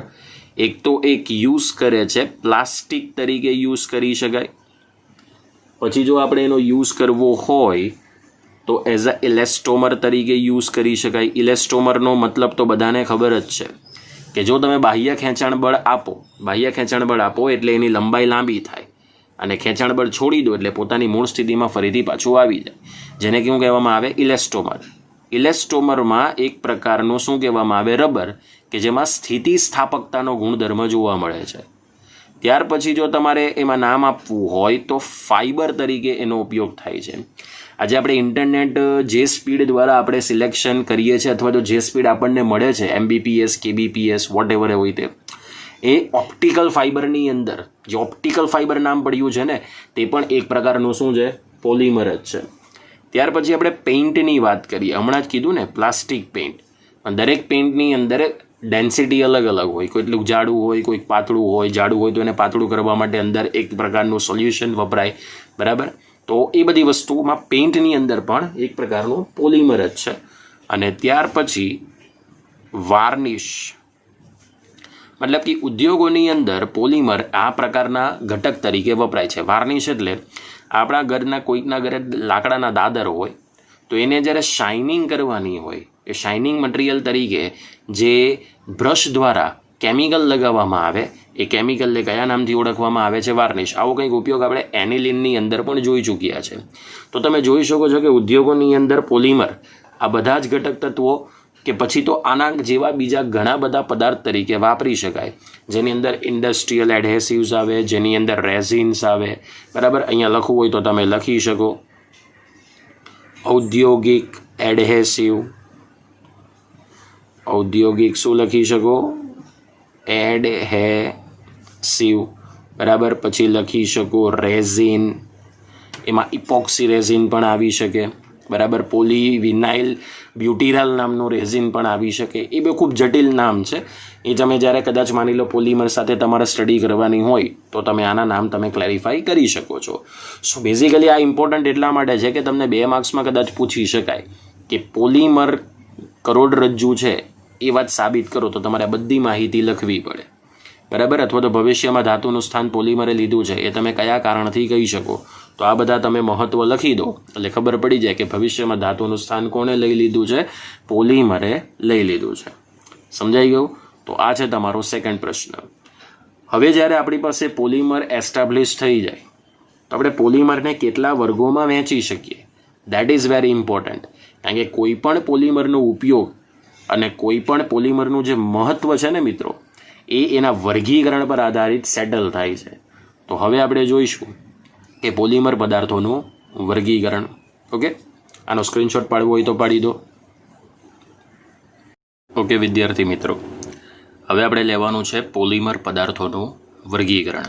એક તો એક યુઝ કરે છે પ્લાસ્ટિક તરીકે યુઝ કરી શકાય. પછી જો આપણે એનો યુઝ કરવો હોય તો એઝ અ ઇલેસ્ટોમર તરીકે યુઝ કરી શકાય. ઇલેસ્ટોમરનો મતલબ તો બધાને ખબર જ છે કે જો તમે બાહ્ય ખેંચાણ બળ આપો એટલે એની લંબાઈ લાંબી થાય, અને ખેંચાણ બળ છોડી દો એટલે પોતાની મૂળ સ્થિતિમાં ફરીથી પાછું આવી જાય, જેને કેવું કહેવામાં આવે? ઇલેસ્ટોમર. ઇલેસ્ટોમરમાં એક પ્રકારનું શું કહેવામાં આવે? રબર, કે જેમાં સ્થિતિસ્થાપકતાનો ગુણધર્મ જોવા મળે છે. ત્યાર પછી જો તમારે એમાં નામ આપવું હોય તો ફાઇબર તરીકે એનો ઉપયોગ થાય છે. આજે આપણે ઇન્ટરનેટ જે સ્પીડ દ્વારા આપણે સિલેક્શન કરીએ છીએ અથવા તો જે સ્પીડ આપણને મળે છે MBPS, KBPS, વોટ એવર હોય તે, એ ઓપ્ટિકલ ફાઇબરની અંદર જે ઓપ્ટિકલ ફાઇબર નામ પડ્યું છે ને, તે પણ એક પ્રકારનું શું છે? પોલિમર જ છે. ત્યાર પછી આપણે પેઇન્ટની વાત કરીએ. હમણાં જ કીધું ને પ્લાસ્ટિક પેઇન્ટ, પણ દરેક પેઇન્ટની અંદર ડેન્સિટી અલગ અલગ હોય. કોઈક જાડું હોય, કોઈક પાતળું હોય. જાડું હોય તો એને પાતળું કરવા માટે અંદર એક પ્રકારનું સોલ્યુશન વપરાય, બરાબર. તો એ બધી વસ્તુમાં પેઇન્ટની અંદર પણ એક પ્રકારનું પોલિમર જ છે. અને ત્યાર પછી વાર્નિશ, મતલબ કે ઉદ્યોગોની અંદર પોલિમર આ પ્રકારના ઘટક તરીકે વપરાય છે. વાર્નિશ એટલે આપણા ઘરના કોઈકના ઘરે લાકડાના દાદર હોય તો એને જ્યારે શાઇનિંગ કરવાની હોય, એ શાઇનિંગ મટીરિયલ તરીકે જે બ્રશ દ્વારા કેમિકલ લગાવવામાં આવે, એ કેમિકલને કયા નામથી ઓળખવામાં આવે છે? વાર્નિશ. આવો કંઈક ઉપયોગ આપણે એનિલિનની અંદર પણ જોઈ ચૂક્યા છે. તો તમે જોઈ શકો છો કે ઉદ્યોગોની અંદર પોલિમર આ બધા જ ઘટક તત્વો કે પછી તો આના જેવા બીજા ઘણા બધા પદાર્થ તરીકે વાપરી શકાય, જેની અંદર ઇન્ડસ્ટ્રીયલ એડહેસિવ્સ આવે, જેની અંદર રેઝિન્સ આવે, બરાબર. અહીંયા લખવું હોય તો તમે લખી શકો ઔદ્યોગિક એડહેસિવ. ઔદ્યોગિક શું લખી શકો? એડહેસિવ, બરાબર. પછી લખી શકો રેઝિન, એમાં ઇપોક્સી રેઝિન પણ આવી શકે, બરાબર. પોલીવિનાઇલ બ્યુટીરાલ નામનું રેઝિન પણ આવી શકે. એ બે ખૂબ જટિલ નામ છે. એ તમે જ્યારે કદાચ માની લો પોલિમર સાથે તમારે સ્ટડી કરવાની હોય તો તમે આના નામ તમે ક્લેરિફાઈ કરી શકો છો. સો બેઝિકલી આ ઇમ્પોર્ટન્ટ એટલા માટે છે કે તમને 2 માર્ક્સમાં કદાચ પૂછી શકાય કે પોલિમર કરોડરજ્જુ છે એ વાત સાબિત કરો તો તમારે બધી માહિતી લખવી પડે, બરાબર. અથવા તો ભવિષ્યમાં ધાતુનું સ્થાન પોલિમરે લીધું છે એ તમે કયા કારણથી કહી શકો. તો આ બધા તમે મહત્વ લખી દો એટલે ખબર પડી જાય કે ભવિષ્યમાં ધાતુનું સ્થાન કોણે લઈ લીધું છે? પોલિમરે લઈ લીધું છે. સમજાઈ ગયું? તો આ છે તમારો સેકન્ડ પ્રશ્ન. હવે જ્યારે આપણી પાસે પોલિમર એસ્ટાબ્લિશ થઈ જાય તો આપણે પોલિમરને કેટલા વર્ગોમાં વહેંચી શકીએ, દેટ ઇઝ વેરી ઇમ્પોર્ટન્ટ. કારણ કે કોઈ પણ પોલિમરનો ઉપયોગ અને કોઈ પણ પોલિમરનું જે મહત્ત્વ છે ને મિત્રો, એ એના વર્ગીકરણ પર આધારિત સેટલ થાય છે. તો હવે આપણે જોઈશું કે પોલિમર પદાર્થોનું વર્ગીકરણ. ઓકે, આનો સ્ક્રીનશોટ પાડવો હોય તો પાડી દો. ઓકે વિદ્યાર્થી મિત્રો, હવે આપણે લેવાનું છે પોલિમર પદાર્થોનું વર્ગીકરણ.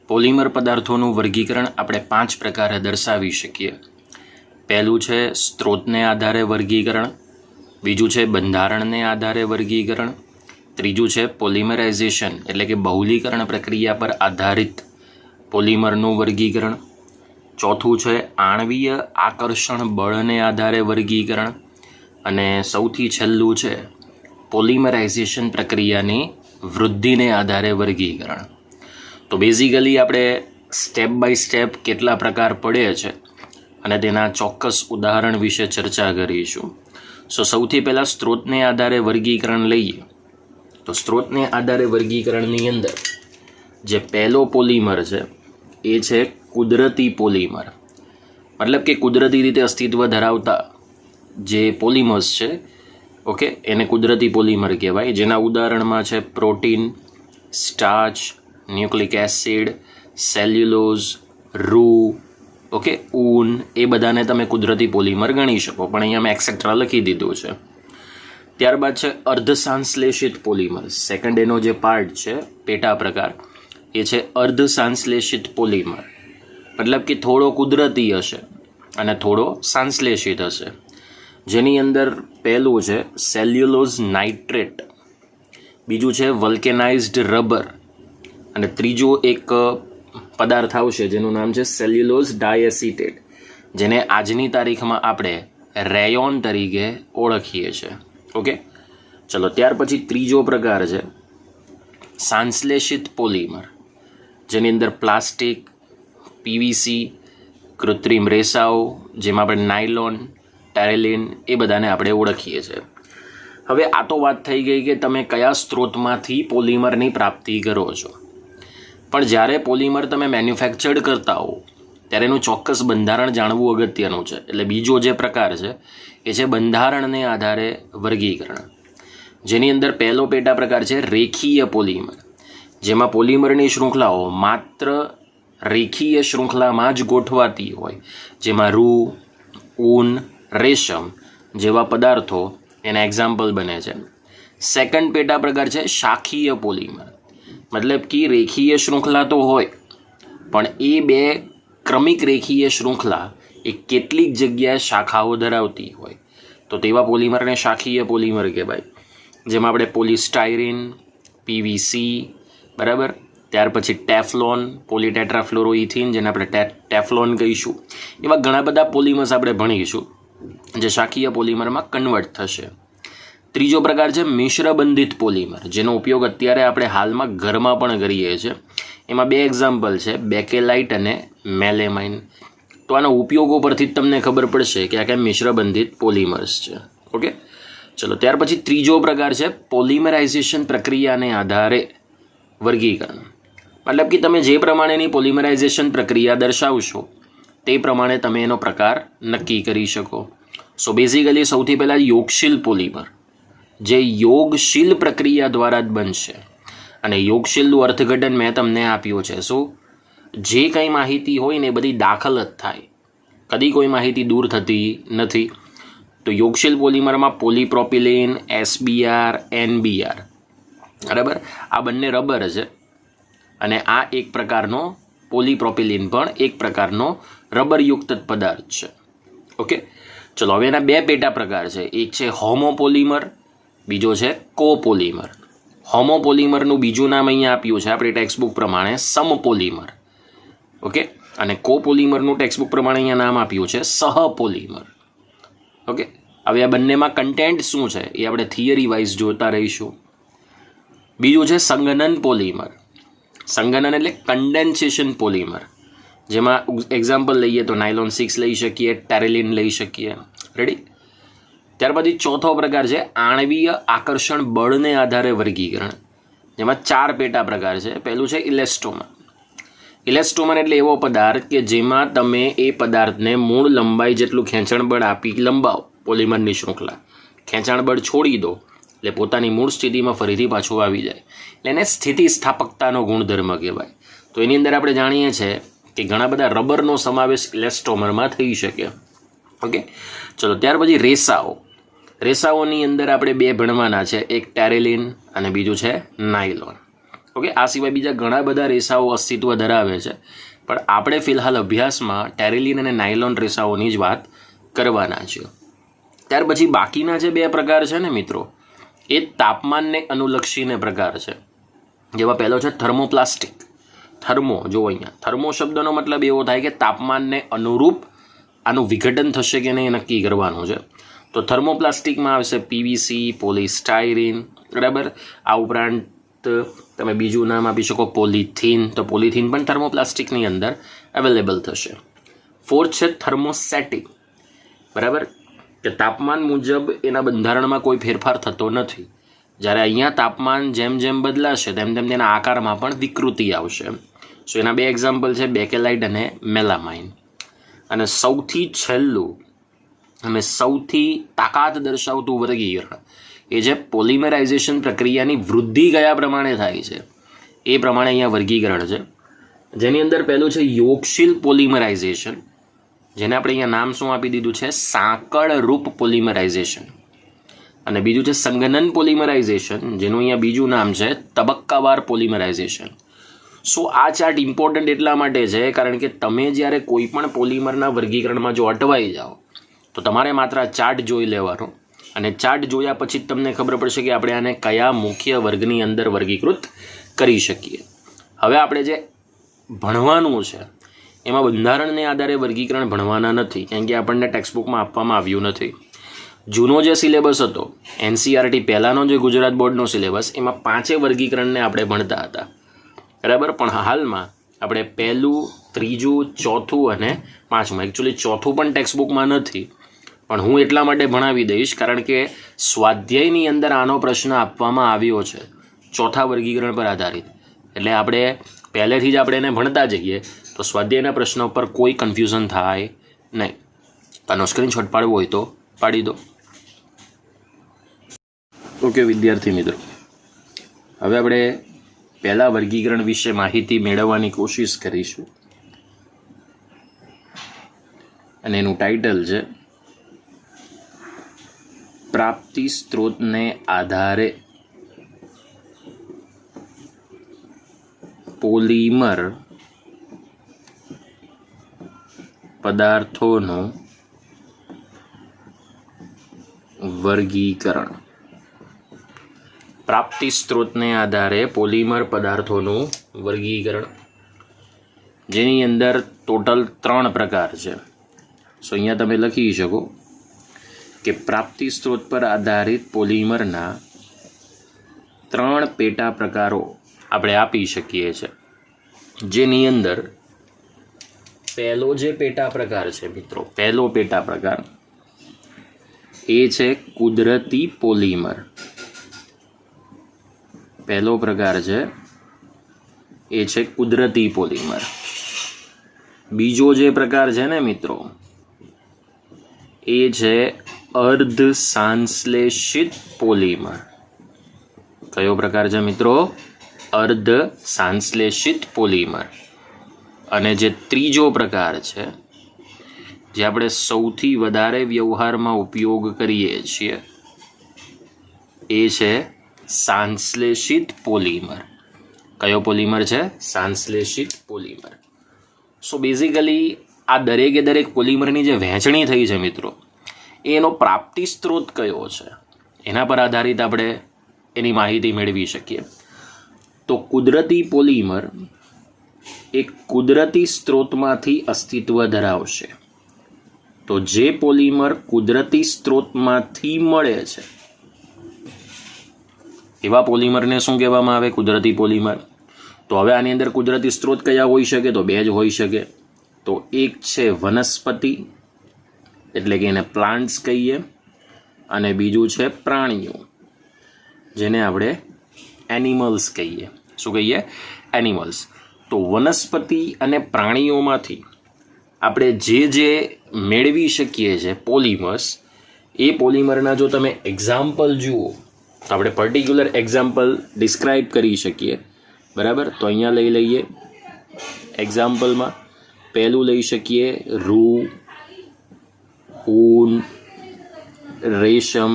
પોલિમર પદાર્થોનું વર્ગીકરણ આપણે 5 પ્રકારે દર્શાવી શકીએ. પહેલું છે સ્ત્રોતને આધારે વર્ગીકરણ, બીજું છે બંધારણને આધારે વર્ગીકરણ, ત્રીજું છે પોલિમરાઇઝેશન એટલે કે બહુલીકરણ પ્રક્રિયા પર આધારિત પોલિમરનું વર્ગીકરણ, ચોથું છે આણ્વીય આકર્ષણ બળને આધારે વર્ગીકરણ, અને સૌથી છેલ્લું છે પોલિમરાઇઝેશન પ્રક્રિયાની વૃદ્ધિને આધારે વર્ગીકરણ. તો બેઝિકલી આપણે સ્ટેપ બાય સ્ટેપ કેટલા પ્રકાર પડે છે અને તેના ચોક્કસ ઉદાહરણ વિશે ચર્ચા કરીશું. સૌથી પહેલાં સ્ત્રોતને આધારે વર્ગીકરણ લઈએ તો સ્ત્રોતને આધારે વર્ગીકરણની અંદર જે પહેલો પોલિમર છે એ છે કુદરતી પોલિમર. મતલબ કે કુદરતી રીતે અસ્તિત્વ ધરાવતા જે પોલિમર્સ છે, ઓકે, એને કુદરતી પોલિમર કહેવાય. જેના ઉદાહરણમાં છે protein, starch, nucleic acid, cellulose, રૂ, ઓકે, ઊન, એ બધાને તમે કુદરતી પોલિમર ગણી શકો, પણ અહીંયા મેં એક્સેટ્રા લખી દીધું છે. ત્યારબાદ છે અર્ધસંશ્લેષિત પોલિમર. સેકન્ડ એનો જે પાર્ટ છે પેટા પ્રકાર એ છે અર્ધસંશ્લેષિત પોલિમર. મતલબ કે થોડો કુદરતી હશે અને થોડો સંશ્લેષિત હશે. જેની અંદર પહેલું છે સેલ્યુલોઝ નાઇટ્રેટ, બીજું છે વલ્કેનાઇઝ્ડ રબર, અને ત્રીજું એક પદાર્થ આવશે જેનું નામ છે સેલ્યુલોઝ ડાયએસિટેટ, જેને આજની તારીખમાં આપણે રેયોન તરીકે ઓળખીએ છીએ. ઓકે, ચલો ત્યાર પછી ત્રીજો પ્રકાર છે સંશ્લેષિત પોલિમર, જેની અંદર પ્લાસ્ટિક, પીવીસી, કૃત્રિમ રેસાઓ જેમાં આપણે નાયલોન, ટેરેલિન એ બધાને આપણે ઓળખીએ છીએ. હવે આ તો વાત થઈ ગઈ કે તમે કયા સ્ત્રોતમાંથી પોલિમરની પ્રાપ્તિ કરો છો, પણ જ્યારે પોલિમર તમે મેન્યુફેક્ચર્ડ કરતા હો ત્યારે એનું ચોક્કસ બંધારણ જાણવું અગત્યનું છે. એટલે બીજો જે પ્રકાર છે એ છે બંધારણને આધારે વર્ગીકરણ, જેની અંદર પહેલો પેટા પ્રકાર છે રેખીય પોલિમર, જેમાં પોલિમરની શૃંખલાઓ માત્ર રેખીય શૃંખલામાં જ ગોઠવાતી હોય, જેમાં રૂ, ઊન, રેશમ જેવા પદાર્થો એના એક્ઝામ્પલ બને છે. સેકન્ડ પેટા પ્રકાર છે શાખીય પોલિમર, મતલબ કે રેખીય શૃંખલા તો હોય પણ એ બે ક્રમિક રેખીય શૃંખલા એ કેટલીક જગ્યાએ શાખાઓ ધરાવતી હોય, તો તેવા પોલિમરને શાખીય પોલિમર કહેવાય. જેમાં આપણે પોલિસ્ટાયરીન, પીવીસી, બરાબર, ત્યાર પછી ટેફલોન, પોલીટેટ્રાફ્લોરોઇથિન જેને આપણે ટેફલોન કહીશું, એવા ઘણા બધા પોલિમર્સ આપણે ભણીશું જે શાખીય પોલિમરમાં કન્વર્ટ થશે. ત્રીજો પ્રકાર છે મિશ્રબંધિત પોલિમર, જેનો ઉપયોગ અત્યારે આપણે હાલમાં ઘરમાં પણ કરીએ છીએ. એમાં 2 એક્ઝામ્પલ છે, બેકેલાઇટ અને મેલેમાઇન. તો આના ઉપયોગો પરથી જ તમને ખબર પડશે કે આ કેમ મિશ્રબંધિત પોલિમર્સ છે. ઓકે, ચલો ત્યાર પછી ત્રીજો પ્રકાર છે પોલિમરાઇઝેશન પ્રક્રિયાને આધારે વર્ગીકરણ. મતલબ કે તમે જે પ્રમાણેની પોલિમરાઇઝેશન પ્રક્રિયા દર્શાવશો તે પ્રમાણે તમે એનો પ્રકાર નક્કી કરી શકો. સો બેઝિકલી સૌથી પહેલાં યોગશીલ પોલિમર, જે યોગશીલ પ્રક્રિયા દ્વારા જ બનશે. અને યોગશીલનું અર્થઘટન મેં તમને આપ્યું છે. શું? જે કંઈ માહિતી હોય ને એ બધી દાખલ જ થાય, કદી કોઈ માહિતી દૂર થતી નથી. તો યોગશીલ પોલિમરમાં પોલીપ્રોપિલેન, એસબીઆર, એનબીઆર, બરાબર, આ બંને રબર છે અને આ એક પ્રકારનો પોલીપ્રોપિલિન પણ એક પ્રકારનો રબરયુક્ત પદાર્થ છે. ઓકે, ચલો હવે એના 2 પેટા પ્રકાર છે. એક છે હોમોપોલિમર, બીજો છે કોપોલિમર. હોમોપોલિમરનું બીજું નામ અહીંયા આપ્યું છે આપણી ટેક્સ્ટબુક પ્રમાણે સમપોલિમર. ઓકે, અને કોપોલિમરનું ટેક્સ્ટબુક પ્રમાણે અહીંયા નામ આપ્યું છે સહપોલિમર. ઓકે, હવે આ બંનેમાં કન્ટેન્ટ શું છે એ આપણે થિયરી વાઇઝ જોતા રહીશું. બીજું છે સંઘનન પોલિમર. સંઘનન એટલે કન્ડેન્સેશન પોલિમર, જેમાં એક્ઝામ્પલ લઈએ તો નાયલોન 6 લઈ શકીએ, ટેરેલિન લઈ શકીએ. રેડી? ત્યાર પછી ચોથો પ્રકાર છે આણ્વીય આકર્ષણ બળને આધારે વર્ગીકરણ, જેમાં 4 પેટા પ્રકાર છે. પહેલું છે ઇલેસ્ટોમર. ઇલેસ્ટોમર એટલે એવો પદાર્થ કે જેમાં તમે એ પદાર્થને મૂળ લંબાઈ જેટલું ખેંચાણ બળ આપી લંબાવો, પોલિમરની શૃંખલા. ખેંચાણ બળ છોડી દો એટલે પોતાની મૂળ સ્થિતિમાં ફરીથી પાછું આવી જાય, એટલે એને સ્થિતિસ્થાપકતાનો ગુણધર્મ કહેવાય. તો એની અંદર આપણે જાણીએ છીએ કે ઘણા બધા રબરનો સમાવેશ ઇલેસ્ટોમરમાં થઈ શકે. ઓકે, ચલો ત્યાર પછી રેસાઓ. રેસાઓની અંદર આપણે 2 ભણવાના છે, એક ટેરેલિન અને બીજું છે નાયલોન. ઓકે, આ સિવાય બીજા ઘણા બધા રેસાઓ અસ્તિત્વ ધરાવે છે, પણ આપણે ફિલહાલ અભ્યાસમાં ટેરેલિન અને નાયલોન રેસાઓની જ વાત કરવાના છે. ત્યાર પછી બાકીના જે 2 પ્રકાર છે ને મિત્રો, એ તાપમાનને અનુલક્ષીને પ્રકાર છે. જેમાં પહેલો છે થર્મોપ્લાસ્ટિક. થર્મો, જો અહીંયા થર્મો શબ્દનો મતલબ એવો થાય કે તાપમાનને અનુરૂપ આનું વિઘટન થશે કે નહીં એ નક્કી કરવાનું છે. તો થર્મોપ્લાસ્ટિકમાં આવશે પીવીસી, પોલિસ્ટાયરીન, બરાબર. આ ઉપરાંત તમે બીજું નામ આપી શકો પોલિથીન, તો પોલિથીન પણ થર્મોપ્લાસ્ટિકની અંદર અવેલેબલ થશે. 4th છે થર્મોસેટિક, બરાબર, કે તાપમાન મુજબ એના બંધારણમાં કોઈ ફેરફાર થતો નથી. જ્યારે અહીંયા તાપમાન જેમ જેમ બદલાશે તેમ તેમ તેના આકારમાં પણ વિકૃતિ આવશે. સો એના 2 એક્ઝામ્પલ છે બેકેલાઇટ અને મેલામાઇન. અને સૌથી છેલ્લું અને સૌથી તાકાત દર્શાવતું વર્ગીકરણ એ જે પોલિમરાઇઝેશન પ્રક્રિયાની વૃદ્ધિ કયા પ્રમાણે થાય છે એ પ્રમાણે અહીંયા વર્ગીકરણ છે, જેની અંદર પહેલું છે યોગશીલ પોલિમરાઇઝેશન, જેને આપણે અહીંયા નામ શું આપી દીધું છે, સાંકળરૂપ પોલિમરાઇઝેશન. અને બીજું છે સંગનન પોલિમરાઇઝેશન, જેનું અહીંયા બીજું નામ છે તબક્કાવાર પોલિમરાઇઝેશન. સો આ ચાર્ટ ઇમ્પોર્ટન્ટ એટલા માટે છે કારણ કે તમે જ્યારે કોઈ પણ પોલિમરના વર્ગીકરણમાં જો અટવાઈ જાઓ તો તમારે માત્ર આ ચાર્ટ જોઈ લેવાનો, અને ચાર્ટ જોયા પછી જ તમને ખબર પડશે કે આપણે આને કયા મુખ્ય વર્ગની અંદર વર્ગીકૃત કરી શકીએ. હવે આપણે જે ભણવાનું છે એમાં બંધારણને આધારે વર્ગીકરણ ભણવાના નથી, કારણ કે આપણને ટેક્સ્ટબુકમાં આપવામાં આવ્યું નથી. જૂનો જે સિલેબસ હતો NCERT પહેલાંનો જે ગુજરાત બોર્ડનો સિલેબસ, એમાં 5 વર્ગીકરણને આપણે ભણતા હતા, બરાબર. પણ હાલમાં આપણે 1, 3, 4 અને 5, એકચ્યુઅલી 4 પણ ટેક્સ્ટબુકમાં નથી, પણ હું એટલા માટે ભણાવી દઈશ કારણ કે સ્વાધ્યાયની અંદર આનો પ્રશ્ન આપવામાં આવ્યો છે 4થા વર્ગીકરણ પર આધારિત. એટલે આપણે પહેલેથી જ આપણે એને ભણતા જઈએ તો સ્વાધ્યાયના પ્રશ્નો પર કોઈ કન્ફ્યુઝન થાય નહીં. આનો સ્ક્રીનશોટ પાડવો હોય તો પાડી દો. ઓકે વિદ્યાર્થી મિત્રો, હવે આપણે પહેલા વર્ગીકરણ વિશે માહિતી મેળવવાની કોશિશ કરીશું, અને એનું ટાઇટલ છે પ્રાપ્તિ સ્ત્રોતને આધારે પોલિમર પદાર્થોનું વર્ગીકરણ. પ્રાપ્તિ સ્ત્રોતને આધારે પોલિમર પદાર્થોનું વર્ગીકરણ, જેની અંદર ટોટલ 3 પ્રકાર છે. સો અહીંયા તમે લખી શકો કે પ્રાપ્તિ સ્ત્રોત પર આધારિત પોલિમરના 3 પેટા પ્રકારો આપણે આપી શકીએ છીએ, જેની અંદર પહેલો જે પેટા પ્રકાર છે મિત્રો, પહેલો પેટા પ્રકાર એ છે કુદરતી પોલિમર. પહેલો પ્રકાર છે એ છે કુદરતી પોલિમર. બીજો જે પ્રકાર છે ને મિત્રો એ છે અર્ધ સંશ્લેષિત પોલિમર. કયો પ્રકાર છે મિત્રો? અર્ધ સંશ્લેષિત પોલિમર. અને જે ત્રીજો પ્રકાર છે જે આપણે સૌથી વધારે વ્યવહારમાં ઉપયોગ કરીએ છીએ એ છે સંશ્લેષિત પોલિમર. કયો પોલિમર છે? સંશ્લેષિત પોલિમર. સો બેઝિકલી આ દરેક પોલિમરની જે વહેંચણી થઈ છે મિત્રો, એનો પ્રાપ્તિ સ્ત્રોત કયો છે એના પર આધારિત આપણે એની માહિતી મેળવી શકીએ. તો કુદરતી પોલિમર એક કુદરતી સ્ત્રોતમાંથી અસ્તિત્વ ધરાવશે. તો જે પોલિમર કુદરતી સ્ત્રોતમાંથી મળે છે એવા પોલિમરને શું કહેવામાં આવે? કુદરતી પોલિમર. તો હવે આની અંદર કુદરતી સ્ત્રોત કયા હોઈ શકે? તો 2 જ હોઈ શકે. તો એક છે વનસ્પતિ, એટલે કે એને પ્લાન્ટ્સ કહીએ, અને બીજું છે પ્રાણીઓ, જેને આપણે એનિમલ્સ કહીએ. શું કહીએ? એનિમલ્સ. તો વનસ્પતિ અને પ્રાણીઓમાંથી આપણે જે મેળવી શકીએ છીએ પોલિમર્સ, એ પોલિમરના જો તમે એક્ઝામ્પલ જુઓ તો આપણે પર્ટિક્યુલર એક્ઝામ્પલ ડિસ્ક્રાઇબ કરી શકીએ. બરાબર? તો અહીંયા લઈ લઈએ. એક્ઝામ્પલમાં પહેલું લઈ શકીએ રૂ, ઊન, રેશમ.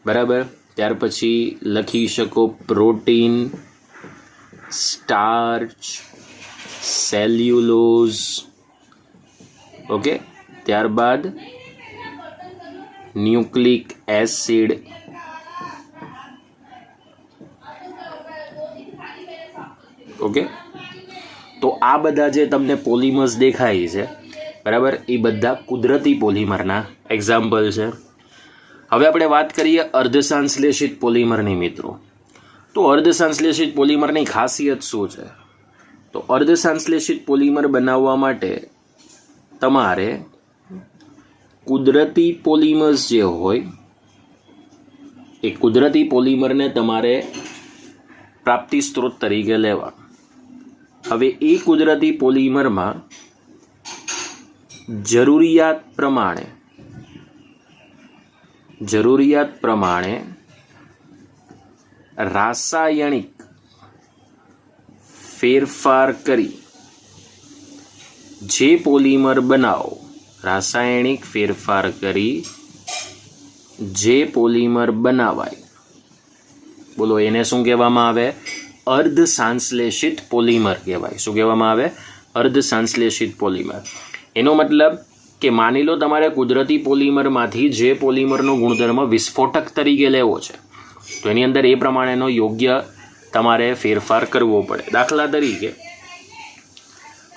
બરાબર? ત્યાર પછી લખી શકો પ્રોટીન, સ્ટાર્ચ, સેલ્યુલોઝ. ઓકે, ત્યારબાદ ન્યુક્લિક એસિડ, ઓકે. તો આ બધા જે તમને પોલિમર્સ દેખાય છે, બરાબર, એ બધા કુદરતી પોલિમરના એક્ઝામ્પલ છે. હવે આપણે વાત કરીએ અર્ધસંશ્લેષિત પોલિમરની મિત્રો. તો અર્ધસંશ્લેષિત પોલિમરની ખાસિયત શું છે? તો અર્ધસંશ્લેષિત પોલિમર બનાવવા માટે તમારે કુદરતી પોલિમર્સ જે હોય એ કુદરતી પોલિમરને તમારે પ્રાપ્તિ સ્ત્રોત તરીકે લેવા. હવે એ કુદરતી પોલિમરમાં જરૂરિયાત પ્રમાણે રાસાયણિક ફેરફાર કરી જે પોલિમર બનાવો, રાસાયણિક ફેરફાર કરી જે પોલિમર બનાવાય, બોલો એને શું કહેવામાં આવે? અર્ધસંશ્લેષિત પોલિમર કહેવાય. શું કહેવામાં આવે? અર્ધસંશ્લેષિત પોલિમર. એનો મતલબ કે માની લો તમારે કુદરતી પોલિમરમાંથી જે પોલિમરનો ગુણધર્મ વિસ્ફોટક તરીકે લેવો છે, તો એની અંદર એ પ્રમાણેનો યોગ્ય તમારે ફેરફાર કરવો પડે. દાખલા તરીકે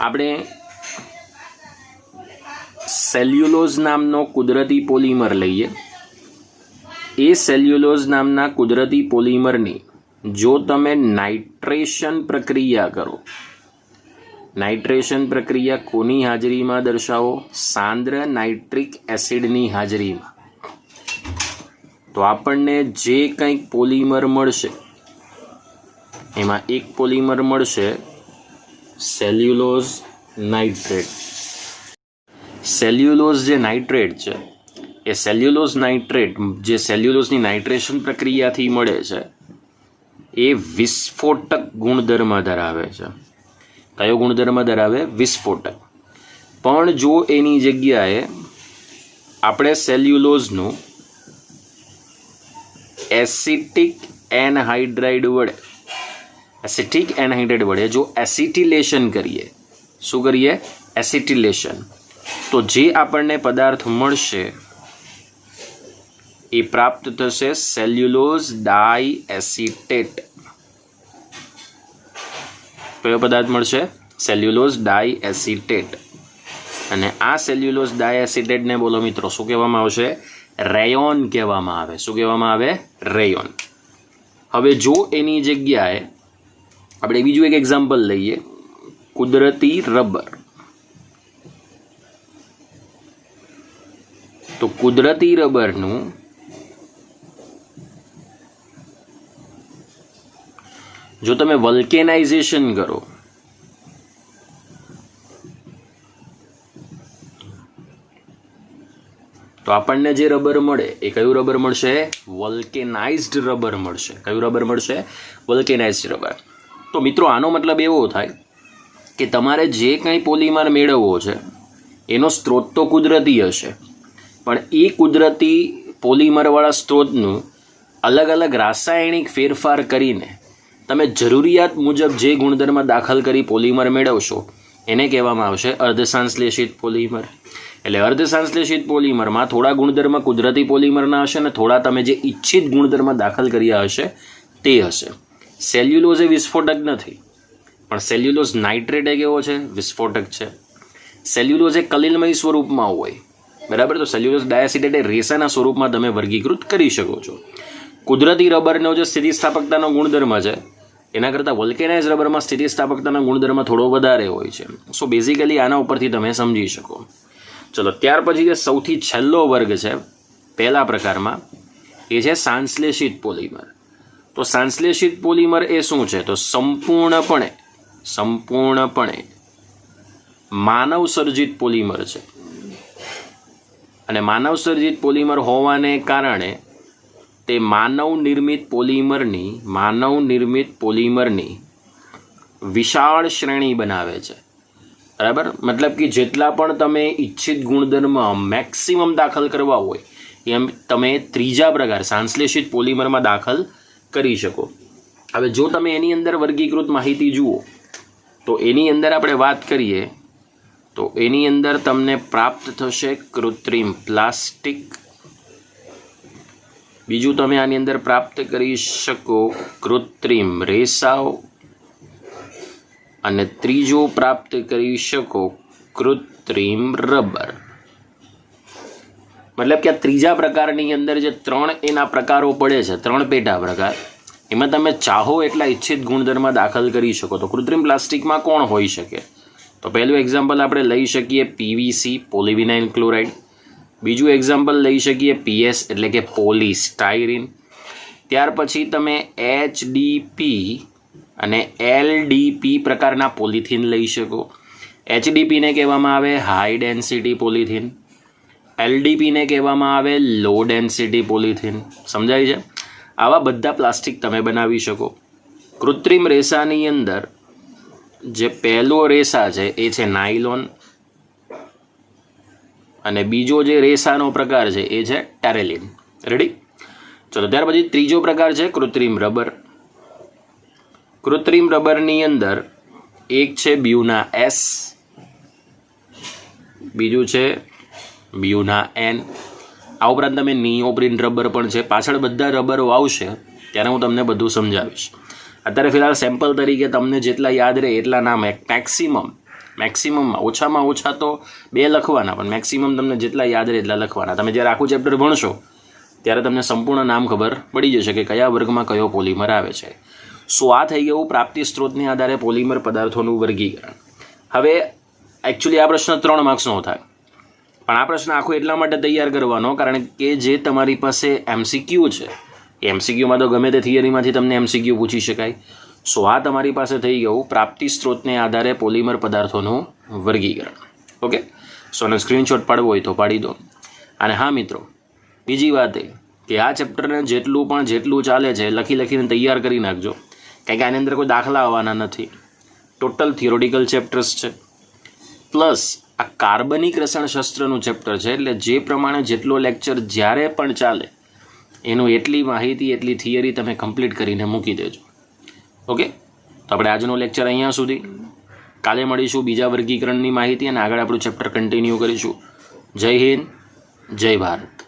આપણે સેલ્યુલોઝ નામનો કુદરતી પોલિમર લઈએ. એ સેલ્યુલોઝ નામના કુદરતી પોલિમરની જો તમે નાઇટ્રેશન પ્રક્રિયા કરો, નાઇટ્રેશન પ્રક્રિયા કોની હાજરીમાં દર્શાવો? સાંદ્ર નાઇટ્રિક એસિડની હાજરીમાં. તો આપણને જે કંઈક પોલિમર મળશે એમાં એક પોલિમર મળશે સેલ્યુલોઝ નાઇટ્રેટ. સેલ્યુલોઝ જે નાઇટ્રેટ છે એ સેલ્યુલોઝ નાઇટ્રેટ જે સેલ્યુલોઝની નાઇટ્રેશન પ્રક્રિયાથી મળે છે એ વિસ્ફોટક ગુણધર્મ ધરાવે છે. કયો ગુણધર્મ ધરાવે? વિસ્ફોટક. પણ જો એની જગ્યાએ આપણે સેલ્યુલોઝનું એસિટિક એનહાઇડ્રાઇડ વડે જો એસિટિલેશન કરીએ, શું કરીએ? એસિટિલેશન, તો જે આપણને પદાર્થ મળશે એ પ્રાપ્ત થશે સેલ્યુલોઝ ડાયએસિટેટ. કયો પદાર્થ મળશે? સેલ્યુલોઝ ડાયએસિટેટ. અને આ સેલ્યુલોઝ ડાયએસિટેટને બોલો મિત્રો શું કહેવામાં આવશે? રેયોન કહેવામાં આવે. શું કહેવામાં આવે? રેયોન. હવે જો એની જગ્યાએ આપણે બીજું એક એક્ઝામ્પલ લઈએ, કુદરતી રબર. તો કુદરતી રબરનું જો તમે વલ્કેનાઇઝેશન કરો તો આપણને જે રબર મળે એ કયું રબર મળશે? વલ્કેનાઇઝ્ડ રબર મળશે. કયું રબર મળશે? Vulcanised rubber. તો મિત્રો આનો મતલબ એવો થાય કે તમારે જે કંઈ પોલિમર મેળવવો છે એનો સ્ત્રોત તો કુદરતી હશે, પણ એ કુદરતી પોલિમરવાળા સ્ત્રોતનું અલગ અલગ રાસાયણિક ફેરફાર કરીને તમે જરૂરિયાત મુજબ જે ગુણધર્મ દાખલ કરી પોલિમર મેળવશો એને કહેવામાં આવશે અર્ધસંશ્લેષિત પોલિમર. એટલે અર્ધસંશ્લેષિત પોલિમરમાં થોડા ગુણધર્મ કુદરતી પોલિમરના હશે અને થોડા તમે જે ઈચ્છિત ગુણધર્મ દાખલ કર્યા હશે તે હશે. સેલ્યુલોઝ એ વિસ્ફોટક નથી, પણ સેલ્યુલોઝ નાઇટ્રેટ એ કેવો છે? વિસ્ફોટક છે. સેલ્યુલોઝ એ કલિલમય સ્વરૂપમાં હોય, બરાબર. તો સેલ્યુલોઝ ડાયએસિટેટ એ રેસાના સ્વરૂપમાં તમે વર્ગીકૃત કરી શકો છો. કુદરતી રબરનો જે સ્થિતિસ્થાપકતાનો ગુણધર્મ છે એના કરતાં વલ્કેનાઇઝ રબરમાં સ્થિતિસ્થાપકતાનો ગુણધર્મ થોડો વધારે હોય છે. સો બેઝિકલી આના ઉપરથી તમે સમજી શકો. ચલો ત્યાર પછી જે સૌથી છેલ્લો વર્ગ છે પહેલા પ્રકારમાં એ છે સંશ્લેષિત પોલિમર. તો સંશ્લેષિત પોલિમર એ શું છે? તો સંપૂર્ણપણે માનવ સર્જિત પોલિમર છે. અને માનવ સર્જિત પોલિમર હોવાને કારણે તે માનવ નિર્મિત પોલિમરની વિશાળ શ્રેણી બનાવે છે. બરાબર, મતલબ કે જેટલા પણ તમે ઈચ્છિત ગુણધર્મ મેક્સિમમ દાખલ કરવા હોય એમ તમે ત્રીજા પ્રકાર સંશ્લેષિત પોલિમરમાં દાખલ કરી શકો. હવે જો તમે એની અંદર વર્ગીકૃત માહિતી જુઓ તો એની અંદર આપણે વાત કરીએ તો એની અંદર તમને પ્રાપ્ત થશે કૃત્રિમ પ્લાસ્ટિક. બીજું તમે આની અંદર પ્રાપ્ત કરી શકો કૃત્રિમ રેસાઓ. અને ત્રીજું પ્રાપ્ત કરી શકો કૃત્રિમ રબર. મતલબ કે આ ત્રીજા પ્રકારની અંદર જે 3 એના પ્રકારો પડે છે, 3 પેટા પ્રકાર, એમાં તમે ચાહો એટલા ઈચ્છિત ગુણધર્મ દાખલ કરી શકો. તો કૃત્રિમ પ્લાસ્ટિકમાં કોણ હોઈ શકે? તો પહેલું એક્ઝામ્પલ આપણે લઈ શકીએ પીવીસી, પોલિવિનાઇલ ક્લોરાઇડ. બીજું એક્ઝામ્પલ લઈ શકીએ પીએસ એટલે કે પોલિસ્ટાયરીન. ત્યાર પછી તમે એચડીપી અને એલડીપી પ્રકારના પોલિથીન લઈ શકો. એચડીપીને કહેવામાં આવે હાઈ ડેન્સિટી પોલિથીન, એલડીપીને કહેવામાં આવે લો ડેન્સિટી પોલિથીન. સમજાય છે? આવા બધા પ્લાસ્ટિક તમે બનાવી શકો. કૃત્રિમ રેસાની અંદર જે પહેલો રેસા છે એ છે નાયલોન અને બીજો જે રેસાનો પ્રકાર છે એ છે ટેરેલિન. રેડી? ચલો, ત્યાર પછી ત્રીજો પ્રકાર છે કૃત્રિમ રબર. કૃત્રિમ રબરની અંદર એક છે બ્યુના એસ, બીજું છે બ્યુના એન. આ ઉપરાંત તમે નિયોપ્રિન રબર પણ છે. પાછળ બધા રબરો આવશે ત્યારે હું તમને બધું સમજાવીશ. અત્યારે ફિલહાલ સેમ્પલ તરીકે તમને જેટલા યાદ રહે એટલા નામ, મેક્સિમમમાં ઓછામાં ઓછા તો 2 લખવાના, પણ મેક્સિમમ તમને જેટલા યાદ રહે એટલા લખવાના. તમે જ્યારે આખું ચેપ્ટર ભણશો ત્યારે તમને સંપૂર્ણ નામ ખબર પડી જશે કે કયા વર્ગમાં કયો પોલિમર આવે છે. સો આ થઈ ગયું પ્રાપ્તિ સ્ત્રોતને આધારે પોલિમર પદાર્થોનું વર્ગીકરણ. હવે એકચ્યુઅલી આ પ્રશ્ન 3 માર્ક્સનો થાય, પણ આ પ્રશ્ન આખો એટલા માટે તૈયાર કરવાનો કારણ કે જે તમારી પાસે એમસીક્યુ છે એ એમસીક્યુમાં તો ગમે તે થિયરીમાંથી તમને એમસીક્યુ પૂછી શકાય. સો આ તમારી પાસે થઈ ગયું પ્રાપ્તિ સ્ત્રોતને આધારે પોલિમર પદાર્થોનું વર્ગીકરણ. ઓકે, સો અને સ્ક્રીનશોટ પાડવો હોય તો પાડી દો. અને હા મિત્રો, બીજી વાત એ કે આ ચેપ્ટરને જેટલું ચાલે છે લખીને તૈયાર કરી નાખજો, કારણ કે આની અંદર કોઈ દાખલા આવવાના નથી. ટોટલ થિયોરિટિકલ ચેપ્ટર્સ છે, પ્લસ આ કાર્બનિક રસાયણશાસ્ત્રનું ચેપ્ટર છે. એટલે જે પ્રમાણે જેટલો લેક્ચર જ્યારે પણ ચાલે એનું એટલી માહિતી એટલી થિયરી તમે કમ્પ્લીટ કરીને મૂકી દેજો. ઓકે, તો આપણે આજનો લેક્ચર અહીંયા સુધી. કાલે મળીશું બીજા વર્ગીકરણની માહિતી અને આગળ આપણું ચેપ્ટર કન્ટિન્યુ કરીશું. જય હિન્દ, જય ભારત.